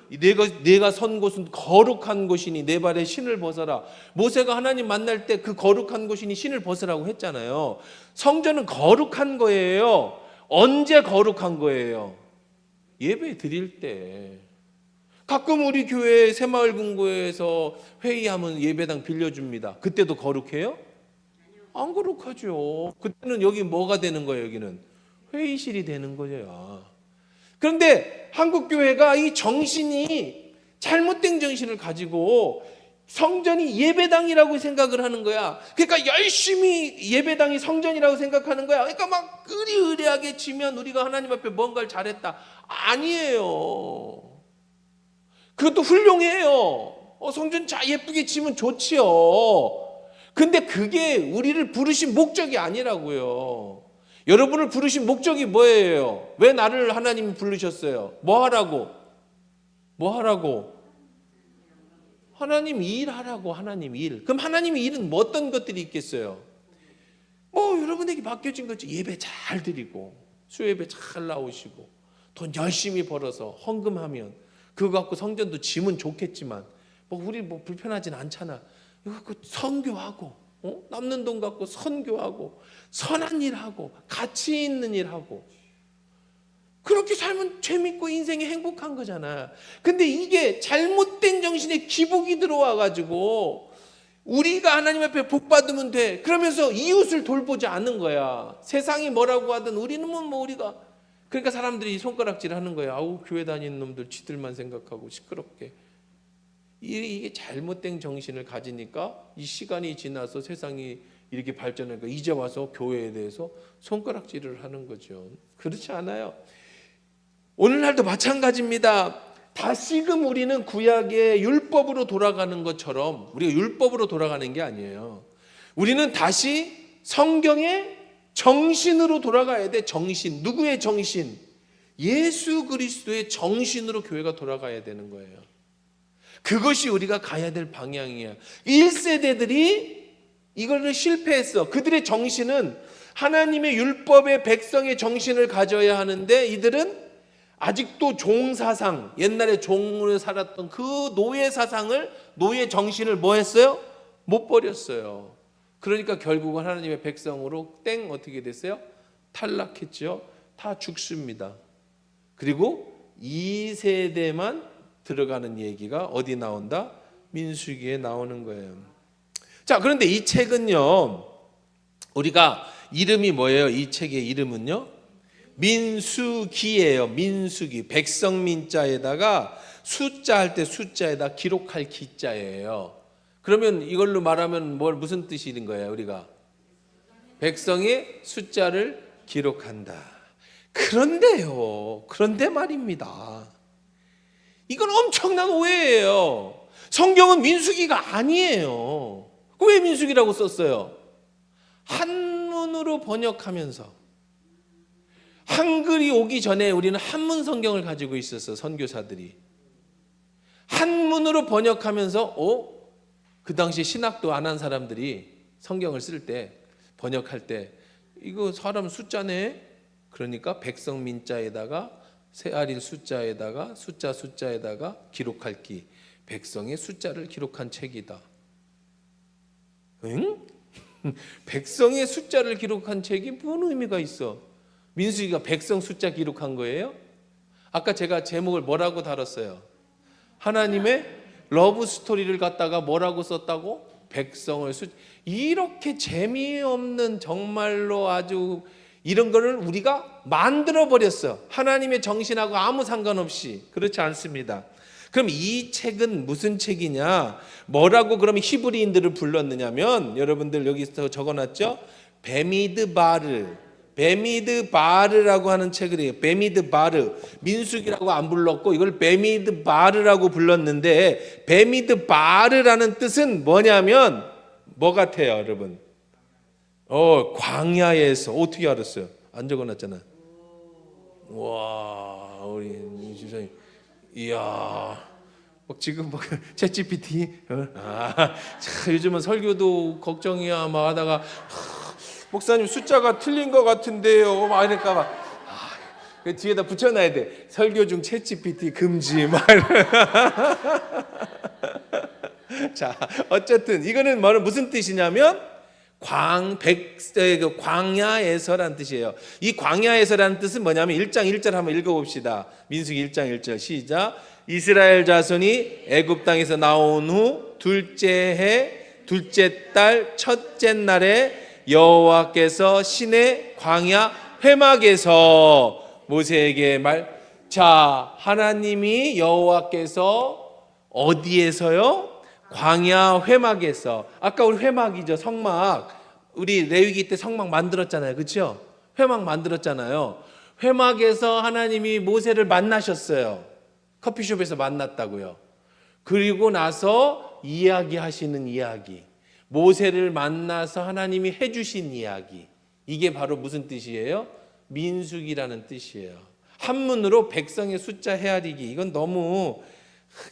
내가 선 곳은 거룩한 곳이니 내 발에 신을 벗어라. 모세가 하나님 만날 때 그 거룩한 곳이니 신을 벗으라고 했잖아요. 성전은 거룩한 거예요. 언제 거룩한 거예요? 예배 드릴 때. 가끔 우리 교회 새마을금고에서 회의하면 예배당 빌려줍니다. 그때도 거룩해요? 안 거룩하죠. 그때는 여기 뭐가 되는 거예요? 여기는 회의실이 되는 거예요. 그런데 한국교회가 이 정신이 잘못된 정신을 가지고 성전이 예배당이라고 생각을 하는 거야. 그러니까 열심히 예배당이 성전이라고 생각하는 거야. 그러니까 막 의리의리하게 지면 우리가 하나님 앞에 뭔가를 잘했다. 아니에요. 그것도 훌륭해요. 성전 예쁘게 지면 좋지요. 근데 그게 우리를 부르신 목적이 아니라고요. 여러분을 부르신 목적이 뭐예요? 왜 나를 하나님이 부르셨어요? 뭐 하라고? 하나님 일하라고. 하나님 일. 그럼 하나님의 일은 뭐 어떤 것들이 있겠어요? 여러분에게 맡겨진 거지. 예배 잘 드리고, 수예배 잘 나오시고, 돈 열심히 벌어서 헌금하면 그거 갖고 성전도 지면 좋겠지만 우리 불편하진 않잖아. 이거 갖고 선교하고, 남는 돈 갖고 선교하고, 선한 일하고, 가치 있는 일하고, 그렇게 살면 재밌고 인생이 행복한 거잖아. 근데 이게 잘못된 정신에 기복이 들어와가지고 우리가 하나님 앞에 복 받으면 돼, 그러면서 이웃을 돌보지 않는 거야. 세상이 뭐라고 하든 우리는 우리가. 그러니까 사람들이 손가락질 하는 거야. 교회 다니는 놈들 지들만 생각하고 시끄럽게. 이게 잘못된 정신을 가지니까 이 시간이 지나서 세상이 이렇게 발전하니까 이제 와서 교회에 대해서 손가락질을 하는 거죠. 그렇지 않아요. 오늘날도 마찬가지입니다. 다시금 우리는 구약의 율법으로 돌아가는 것처럼 우리가 율법으로 돌아가는 게 아니에요. 우리는 다시 성경의 정신으로 돌아가야 돼. 정신. 누구의 정신? 예수 그리스도의 정신으로 교회가 돌아가야 되는 거예요. 그것이 우리가 가야 될 방향이야. 1세대들이 이거를 실패했어. 그들의 정신은 하나님의 율법의 백성의 정신을 가져야 하는데 이들은 아직도 종사상, 옛날에 종으로 살았던 그 노예 사상을, 노예 정신을 뭐 했어요? 못 버렸어요. 그러니까 결국은 하나님의 백성으로 어떻게 됐어요? 탈락했죠. 다 죽습니다. 그리고 2세대만 들어가는 얘기가 어디 나온다? 민수기에 나오는 거예요. 자, 그런데 이 책은요, 우리가 이름이 뭐예요? 이 책의 이름은요? 민수기예요. 민수기. 백성민자에다가 숫자 할 때 숫자에다 기록할 기자예요. 그러면 이걸로 말하면 무슨 뜻이 있는 거예요? 우리가 백성의 숫자를 기록한다. 그런데 말입니다. 이건 엄청난 오해예요. 성경은 민수기가 아니에요. 왜 민수기라고 썼어요? 한문으로 번역하면서, 한글이 오기 전에 우리는 한문 성경을 가지고 있었어. 선교사들이 한문으로 번역하면서 그 당시 신학도 안 한 사람들이 성경을 쓸 때, 번역할 때 이거 사람 숫자네. 그러니까 백성민자에다가 세아릴 숫자에다가 숫자에다가 기록할 기, 백성의 숫자를 기록한 책이다. 응? 백성의 숫자를 기록한 책이 무슨 의미가 있어? 민수기가 백성 숫자 기록한 거예요? 아까 제가 제목을 뭐라고 다뤘어요? 하나님의 러브 스토리를 갖다가 뭐라고 썼다고? 백성을 이렇게 재미없는, 정말로 아주 이런 거를 우리가 만들어 버렸어. 하나님의 정신하고 아무 상관없이. 그렇지 않습니다. 그럼 이 책은 무슨 책이냐? 뭐라고 그러면 히브리인들을 불렀느냐면, 여러분들 여기서 적어놨죠? 베미드바르라고 하는 책을 해요. 베미드바르. 민수기라고 안 불렀고 이걸 베미드바르라고 불렀는데, 베미드바르라는 뜻은 뭐냐면 뭐 같아요, 여러분? 광야에서. 어떻게 알았어요? 안 적어놨잖아. 와, 우리 집사님, 이야, 지금 챗GPT. 요즘은 설교도 걱정이야. 막 하다가 목사님 숫자가 틀린 것 같은데요. 막 이럴까 봐. 그 뒤에다 붙여놔야 돼. 설교 중 챗GPT 금지. 막. 자, 어쨌든 이거는 무슨 뜻이냐면 광야에서라는 뜻이에요. 이 광야에서라는 뜻은 뭐냐면 1장 1절 한번 읽어봅시다. 민수기 1장 1절 시작. 이스라엘 자손이 애굽 땅에서 나온 후 둘째 해 둘째 달 첫째 날에 여호와께서 시내 광야 회막에서 모세에게 자, 하나님이 여호와께서 어디에서요? 광야 회막에서. 아까 우리 회막이죠, 성막. 우리 레위기 때 성막 만들었잖아요, 그렇죠? 회막 만들었잖아요. 회막에서 하나님이 모세를 만나셨어요. 커피숍에서 만났다고요. 그리고 나서 이야기하시는 이야기, 모세를 만나서 하나님이 해주신 이야기, 이게 바로 무슨 뜻이에요? 민수기라는 뜻이에요. 한문으로 백성의 숫자 헤아리기. 이건 너무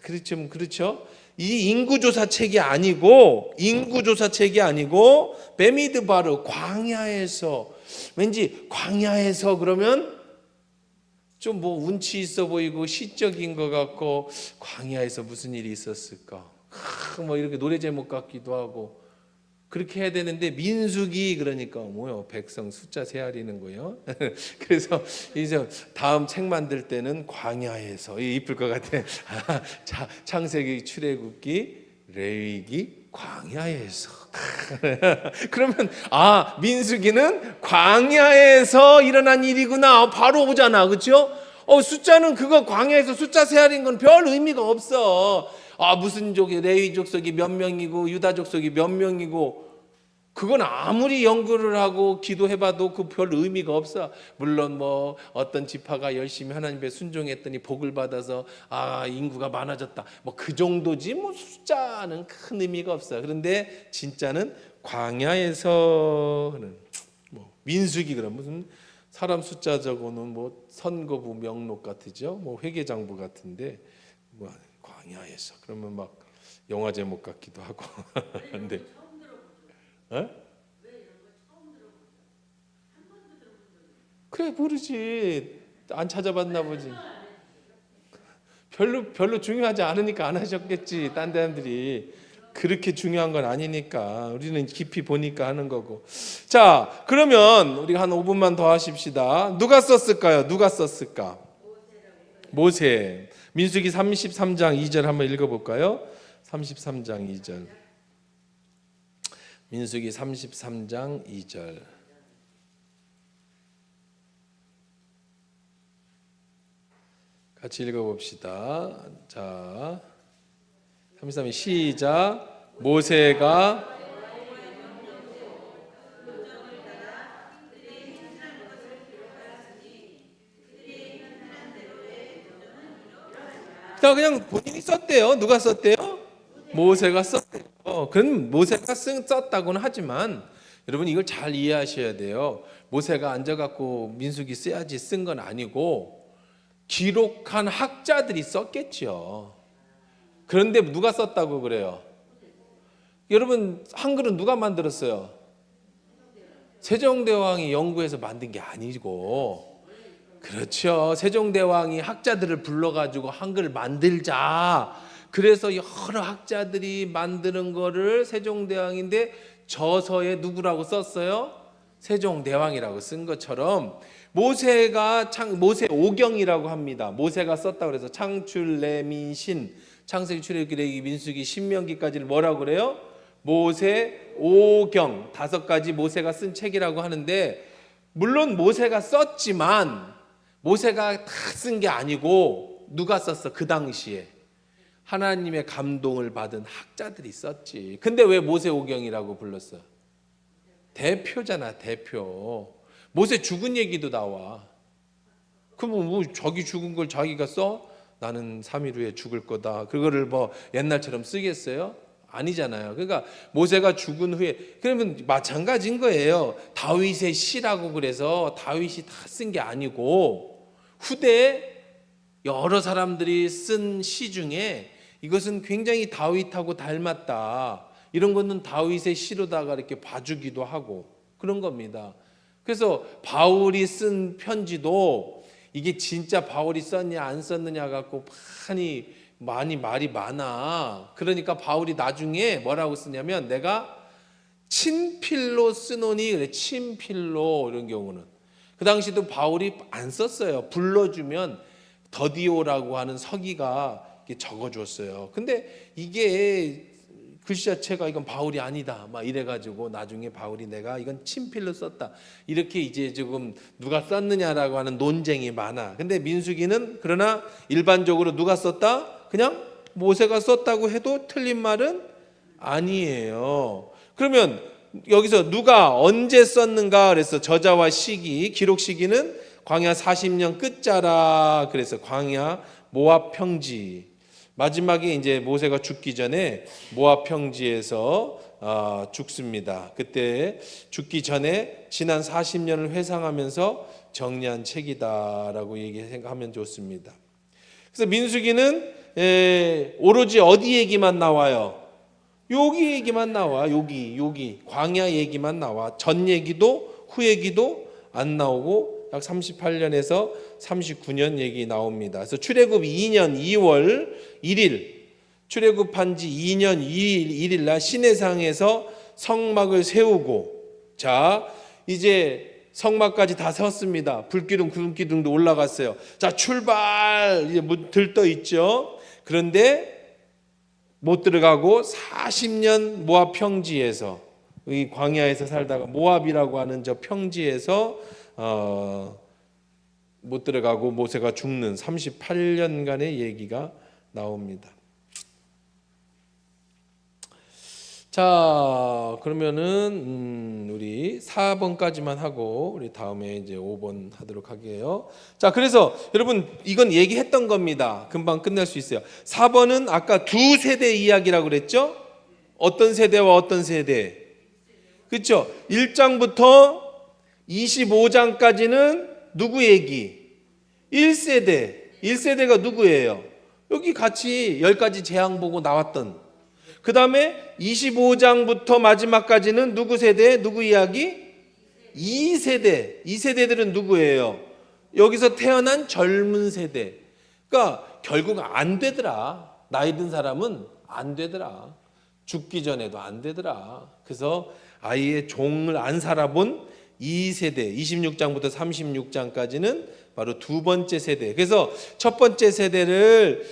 그렇죠? 이 인구조사 책이 아니고 베미드바르, 광야에서. 왠지 광야에서 그러면 좀 운치 있어 보이고 시적인 것 같고, 광야에서 무슨 일이 있었을까? 이렇게 노래 제목 같기도 하고. 그렇게 해야 되는데 민수기 그러니까 백성 숫자 세아리는 거예요. 그래서 이제 다음 책 만들 때는 광야에서 이쁠 것 같아. 자, 창세기, 출애굽기, 레위기, 광야에서. 그러면 민수기는 광야에서 일어난 일이구나. 바로 오잖아, 그렇죠? 숫자는 그거 광야에서 숫자 세아린 건 별 의미가 없어. 무슨 족이 레위 족속이 몇 명이고 유다 족속이 몇 명이고 그건 아무리 연구를 하고 기도해봐도 그 별 의미가 없어. 물론 뭐 어떤 지파가 열심히 하나님께 순종했더니 복을 받아서 인구가 많아졌다. 뭐 그 정도지 뭐 숫자는 큰 의미가 없어. 그런데 진짜는 광야에서는 뭐 민수기 그런 무슨 사람 숫자 적어놓은 뭐 선거부 명록 같으죠. 뭐 회계장부 같은데 뭐 광야에서 그러면 막 영화 제목 같기도 하고. 근데 그래 모르지. 안 찾아봤나 보지. 별로 중요하지 않으니까 안 하셨겠지. 딴 사람들이 그렇게 중요한 건 아니니까 우리는 깊이 보니까 하는 거고. 자, 그러면 우리가 한 5분만 더 하십시다. 누가 썼을까요? 누가 썼을까? 모세. 민수기 33장 2절 한번 읽어볼까요? 33장 2절. 민수기 33장 2절. 같이 읽어봅시다. 자, 33이 시작. 모세가 그냥 본인이 썼대요. 누가 썼대요? 모세가 썼대요. 그건 모세가 썼다고는 하지만 여러분 이걸 잘 이해하셔야 돼요. 모세가 앉아갖고 민수기 써야지 쓴 건 아니고 기록한 학자들이 썼겠죠. 그런데 누가 썼다고 그래요? 여러분 한글은 누가 만들었어요? 세종대왕이 연구해서 만든 게 아니고, 그렇죠. 세종대왕이 학자들을 불러가지고 한글을 만들자. 그래서 여러 학자들이 만드는 거를 세종대왕인데 저서에 누구라고 썼어요? 세종대왕이라고 쓴 것처럼 모세가 모세 오경이라고 합니다. 모세가 썼다고 그래서 창출, 레민신, 창세기, 출애굽기, 레위기, 민수기, 신명기까지를 뭐라고 그래요? 모세 오경 5가지 모세가 쓴 책이라고 하는데, 물론 모세가 썼지만 모세가 다 쓴 게 아니고 누가 썼어? 그 당시에 하나님의 감동을 받은 학자들이 썼지. 근데 왜 모세 오경이라고 불렀어? 대표잖아, 대표. 모세 죽은 얘기도 나와. 그럼 뭐 자기 죽은 걸 자기가 써? 나는 3일 후에 죽을 거다. 그거를 뭐 옛날처럼 쓰겠어요? 아니잖아요. 그러니까 모세가 죽은 후에, 그러면 마찬가지인 거예요. 다윗의 시라고 그래서 다윗이 다 쓴 게 아니고 후대에 여러 사람들이 쓴 시 중에 이것은 굉장히 다윗하고 닮았다. 이런 거는 다윗의 시로다가 이렇게 봐주기도 하고 그런 겁니다. 그래서 바울이 쓴 편지도 이게 진짜 바울이 썼냐 안 썼느냐 갖고 많이 말이 많아. 그러니까 바울이 나중에 뭐라고 쓰냐면 내가 친필로 쓰노니, 그래, 친필로. 이런 경우는 그 당시도 바울이 안 썼어요. 불러주면 더디오라고 하는 서기가 적어줬어요. 근데 이게 글씨 자체가 이건 바울이 아니다 막 이래가지고 나중에 바울이 내가 이건 친필로 썼다 이렇게 이제 조금 누가 썼느냐라고 하는 논쟁이 많아. 근데 민수기는 그러나 일반적으로 누가 썼다? 그냥 모세가 썼다고 해도 틀린 말은 아니에요. 그러면 여기서 누가 언제 썼는가 그래서 저자와 시기, 기록 시기는 광야 40년 끝자라. 그래서 광야 모압 평지, 마지막에 이제 모세가 죽기 전에 모압 평지에서 죽습니다. 그때 죽기 전에 지난 40년을 회상하면서 정리한 책이다라고 생각하면 좋습니다. 그래서 민수기는 오로지 어디 얘기만 나와요? 여기 얘기만 나와. 여기 광야 얘기만 나와. 전 얘기도 후 얘기도 안 나오고 약 38년에서 39년 얘기 나옵니다. 그래서 출애굽 2년 2월 1일 출애굽한 지 2년 1일 날 시내상에서 성막을 세우고, 자 이제 성막까지 다 섰습니다. 불기둥 구름기둥도 올라갔어요. 자 출발. 이제 들떠 있죠. 그런데 못 들어가고 40년 모압 평지에서, 이 광야에서 살다가 모압이라고 하는 저 평지에서 못 들어가고 모세가 죽는 38년간의 얘기가 나옵니다. 자, 그러면은 우리 4번까지만 하고 우리 다음에 이제 5번 하도록 할게요. 자, 그래서 여러분 이건 얘기했던 겁니다. 금방 끝날 수 있어요. 4번은 아까 두 세대 이야기라고 그랬죠? 어떤 세대와 어떤 세대? 그렇죠? 1장부터 25장까지는 누구 얘기? 1세대. 1세대가 누구예요? 여기 같이 10가지 재앙 보고 나왔던. 그 다음에 25장부터 마지막까지는 누구 세대? 누구 이야기? 2세대. 2세대들은 누구예요? 여기서 태어난 젊은 세대. 그러니까 결국 안 되더라. 나이 든 사람은 안 되더라. 죽기 전에도 안 되더라. 그래서 아이의 종을 안 살아본 2세대, 26장부터 36장까지는 바로 두 번째 세대. 그래서 첫 번째 세대를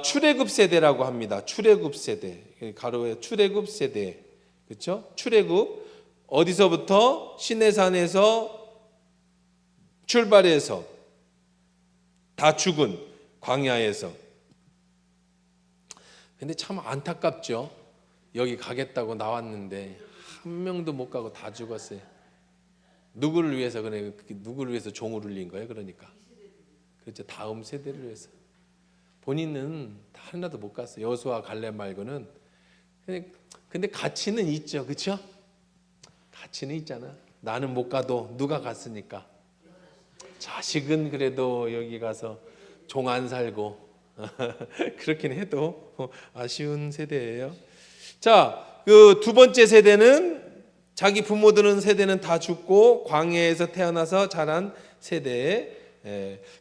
출애굽 세대라고 합니다. 출애굽 세대. 가로에 출애굽 세대. 그렇죠? 출애굽 어디서부터? 시내산에서 출발해서 다 죽은 광야에서. 근데 참 안타깝죠. 여기 가겠다고 나왔는데 한 명도 못 가고 다 죽었어요. 누구를 위해서 그래? 누구를 위해서 종을 울린 거예요? 그러니까 그렇죠. 다음 세대를 위해서. 본인은 하나도 못 갔어요. 여호수아 갈렙 말고는. 근데 가치는 있죠, 그렇죠? 가치는 있잖아. 나는 못 가도 누가 갔으니까. 자식은 그래도 여기 가서 종 안 살고 그렇긴 해도 아쉬운 세대예요. 자, 그 두 번째 세대는 자기 부모 드는 세대는 다 죽고 광야에서 태어나서 자란 세대.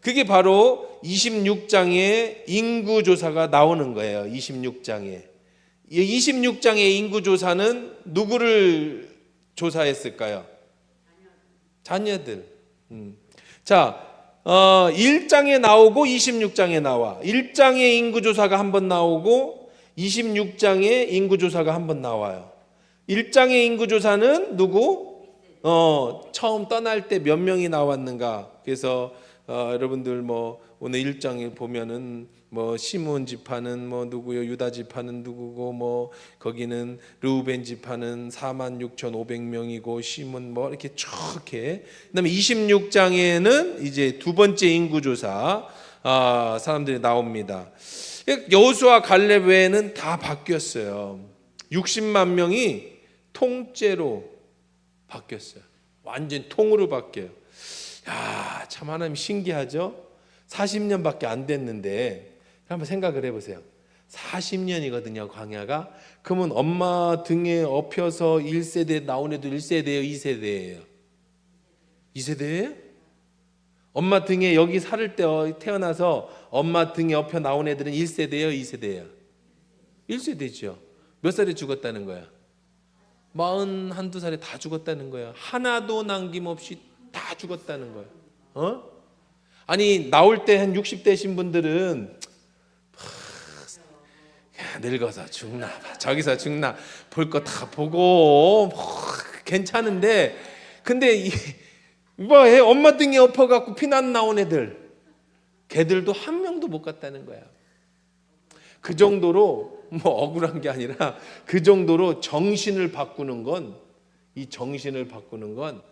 그게 바로 26장의 인구조사가 나오는 거예요. 26장에. 26장의 인구조사는 누구를 조사했을까요? 자녀들. 자, 1장에 나오고 26장에 나와. 1장의 인구조사가 한 번 나오고 26장의 인구조사가 한 번 나와요. 1장의 인구조사는 누구? 처음 떠날 때 몇 명이 나왔는가. 그래서 여러분들 뭐 오늘 1장에 보면은 뭐 시므온 지파는 뭐 누구요? 유다 지파는 누구고 뭐 거기는 르우벤 지파는 46,500명이고 시몬 뭐 이렇게 쭉 해. 그다음에 26장에는 이제 두 번째 인구조사 사람들이 나옵니다. 여호수아 갈렙 외에는 다 바뀌었어요. 60만 명이 통째로 바뀌었어요. 완전 통으로 바뀌어요. 야, 참 하나님 신기하죠? 40년밖에 안 됐는데 한번 생각을 해보세요. 40년이거든요, 광야가. 그러면 엄마 등에 업혀서 1세대 나온 애도 1세대예요, 2세대예요? 2세대예요? 엄마 등에 여기 살을 때 태어나서 엄마 등에 업혀 나온 애들은 1세대예요, 2세대예요? 1세대죠. 몇 살에 죽었다는 거야? 41~2살에 다 죽었다는 거야. 하나도 남김없이 다 죽었다는 거야. 아니 나올 때 한 60대신 분들은 늙어서 죽나 저기서 죽나 볼 거 다 보고 괜찮은데, 근데 뭐 엄마 등에 엎어갖고 피난 나온 애들, 걔들도 한 명도 못 갔다는 거야. 그 정도로 뭐 억울한 게 아니라 그 정도로 정신을 바꾸는 건, 이 정신을 바꾸는 건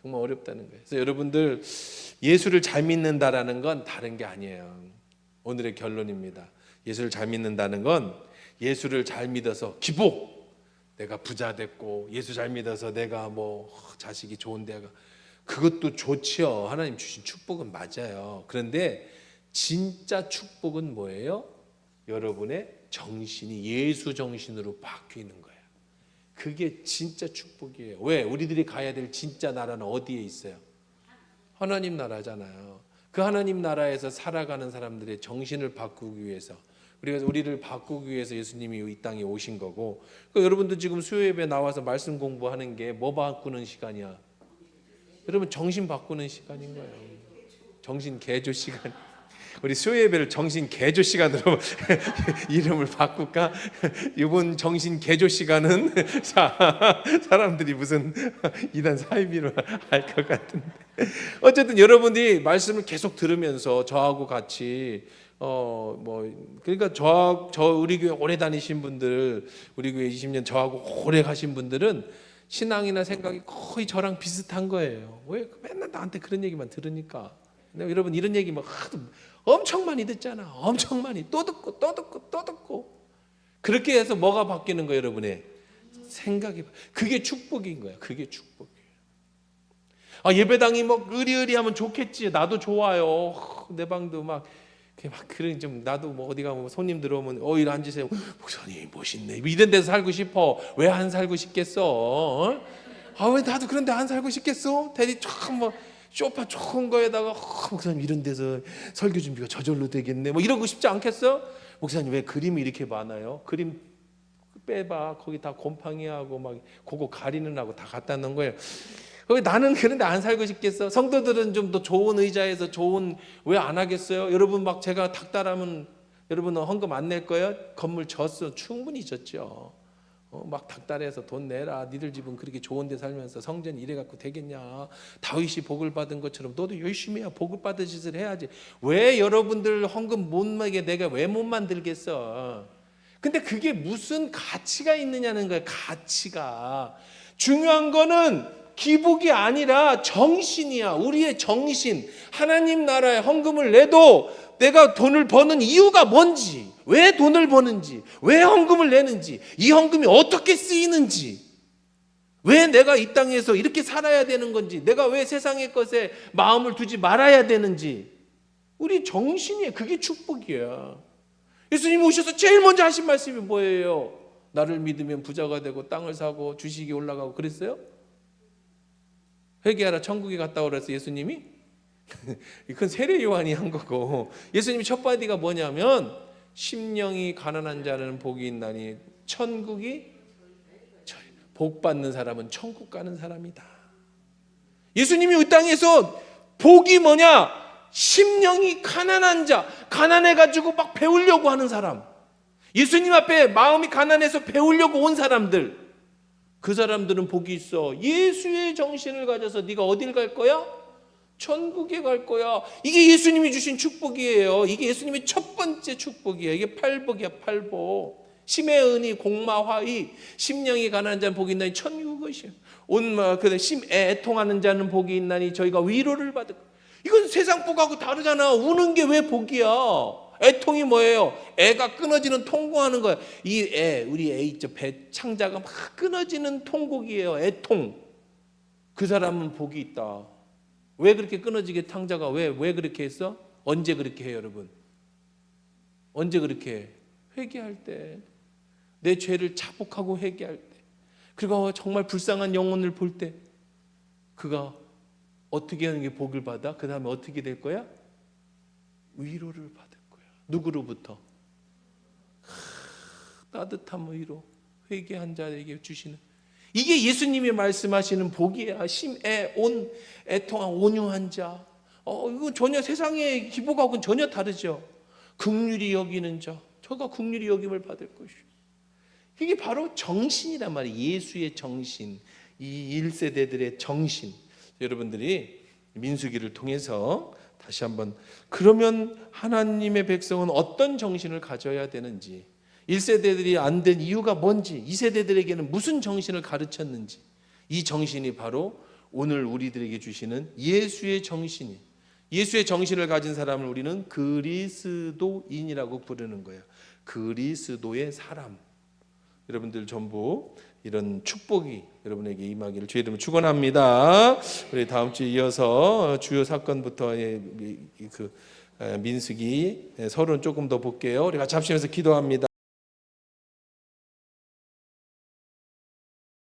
정말 어렵다는 거예요. 그래서 여러분들 예수를 잘 믿는다라는 건 다른 게 아니에요. 오늘의 결론입니다. 예수를 잘 믿는다는 건 예수를 잘 믿어서 기복, 내가 부자 됐고 예수 잘 믿어서 내가 뭐 자식이 좋은 데가, 그것도 좋지요. 하나님 주신 축복은 맞아요. 그런데 진짜 축복은 뭐예요? 여러분의 정신이 예수 정신으로 바뀌는 거예요. 그게 진짜 축복이에요. 왜? 우리들이 가야 될 진짜 나라는 어디에 있어요? 하나님 나라잖아요. 그 하나님 나라에서 살아가는 사람들의 정신을 바꾸기 위해서, 우리를 바꾸기 위해서 예수님이 이 땅에 오신 거고, 그러니까 여러분도 지금 수요예배 나와서 말씀 공부하는 게 뭐 바꾸는 시간이야? 여러분 정신 바꾸는 시간인 거예요. 정신 개조 시간. 우리 수요예배를 정신 개조 시간으로 이름을 바꿀까? 이번 정신 개조 시간은 사람들이 무슨 이단 사이비로 할 것 같은데, 어쨌든 여러분이 말씀을 계속 들으면서 저하고 같이 그러니까 저 우리 교회 오래 다니신 분들, 우리 교회 20년 저하고 오래 가신 분들은 신앙이나 생각이 거의 저랑 비슷한 거예요. 왜 맨날 나한테 그런 얘기만 들으니까. 근데 여러분 이런 얘기 막 하도 엄청 많이 듣잖아. 엄청 많이 또 듣고 또 듣고 또 듣고. 그렇게 해서 뭐가 바뀌는 거예요, 여러분의 생각이. 그게 축복인 거야. 그게 축복이에요. 예배당이 뭐 의리의리하면 좋겠지. 나도 좋아요. 내 방도 막 그런 좀 나도 뭐 어디 가면 손님 들어오면 이리 앉으세요. 목사님 멋있네. 이런 데서 살고 싶어. 왜 안 살고 싶겠어? 왜 나도 그런 데 안 살고 싶겠어? 대리 뭐 소파 좋은 거에다가 목사님 이런 데서 설교 준비가 저절로 되겠네. 뭐 이러고 싶지 않겠어? 목사님 왜 그림이 이렇게 많아요? 그림 빼봐. 거기 다 곰팡이하고 막 그거 가리는 하고 다 갖다 놓은 거예요. 나는 그런데 안 살고 싶겠어? 성도들은 좀 더 좋은 의자에서 왜 안 하겠어요? 여러분 막 제가 닥달하면 여러분은 헌금 안 낼 거예요? 건물 졌어. 충분히 졌죠. 막 닥달해서 돈 내라. 니들 집은 그렇게 좋은 데 살면서 성전 이래 갖고 되겠냐? 다윗이 복을 받은 것처럼 너도 열심히 해야 복을 받은 짓을 해야지. 왜 여러분들 헌금 못 내게 내가 왜 못 만들겠어? 근데 그게 무슨 가치가 있느냐는 거예요. 가치가. 중요한 거는 기복이 아니라 정신이야. 우리의 정신. 하나님 나라에 헌금을 내도 내가 돈을 버는 이유가 뭔지, 왜 돈을 버는지, 왜 헌금을 내는지, 이 헌금이 어떻게 쓰이는지, 왜 내가 이 땅에서 이렇게 살아야 되는 건지, 내가 왜 세상의 것에 마음을 두지 말아야 되는지. 우리 정신이에요. 그게 축복이야. 예수님이 오셔서 제일 먼저 하신 말씀이 뭐예요? 나를 믿으면 부자가 되고 땅을 사고 주식이 올라가고 그랬어요? 회개하라 천국에 갔다 오라 해서 예수님이? 그건 세례 요한이 한 거고, 예수님이 첫 마디가 뭐냐면 심령이 가난한 자는 복이 있나니 복 받는 사람은 천국 가는 사람이다. 예수님이 이 땅에서 복이 뭐냐? 심령이 가난한 자, 가난해가지고 막 배우려고 하는 사람, 예수님 앞에 마음이 가난해서 배우려고 온 사람들, 그 사람들은 복이 있어. 예수의 정신을 가져서 네가 어딜 갈 거야? 천국에 갈 거야. 이게 예수님이 주신 축복이에요. 이게 예수님의 첫 번째 축복이에요. 이게 팔복이야. 팔복. 심의 은이 공마화의 심령이 가난한 자는 복이 있나니 천국이시여. 애통하는 자는 복이 있나니 저희가 위로를 받을. 이건 세상 복하고 다르잖아. 우는 게 왜 복이야? 애통이 뭐예요? 애가 끊어지는 통곡하는 거야. 우리 애 있죠. 배 창자가 막 끊어지는 통곡이에요. 애통. 그 사람은 복이 있다. 왜 그렇게 끊어지게 창자가 왜 그렇게 했어? 언제 그렇게 해요, 여러분? 언제 그렇게 해? 회개할 때. 내 죄를 자복하고 회개할 때. 그리고 정말 불쌍한 영혼을 볼 때 그가 어떻게 하는 게 복을 받아? 그 다음에 어떻게 될 거야? 위로를 받을 거야. 누구로부터? 따뜻한 위로. 회개한 자에게 주시는. 이게 예수님이 말씀하시는 복이야. 애통한 온유한 자. 이건 전혀 세상의 기복하고는 전혀 다르죠. 긍휼히 여기는 자. 저가 긍휼히 여김을 받을 것이요. 이게 바로 정신이란 말이에요. 예수의 정신. 이 1세대들의 정신. 여러분들이 민수기를 통해서 다시 한번, 그러면 하나님의 백성은 어떤 정신을 가져야 되는지, 1세대들이 안 된 이유가 뭔지, 2세대들에게는 무슨 정신을 가르쳤는지, 이 정신이 바로 오늘 우리들에게 주시는 예수의 정신이에요. 예수의 정신을 가진 사람을 우리는 그리스도인이라고 부르는 거예요. 그리스도의 사람. 여러분들 전부 이런 축복이 여러분에게 임하기를 주의 이름으로 축원합니다. 우리 다음 주에 이어서 주요 사건부터 민수기 서론 조금 더 볼게요. 우리 같이 합심해서 기도합니다.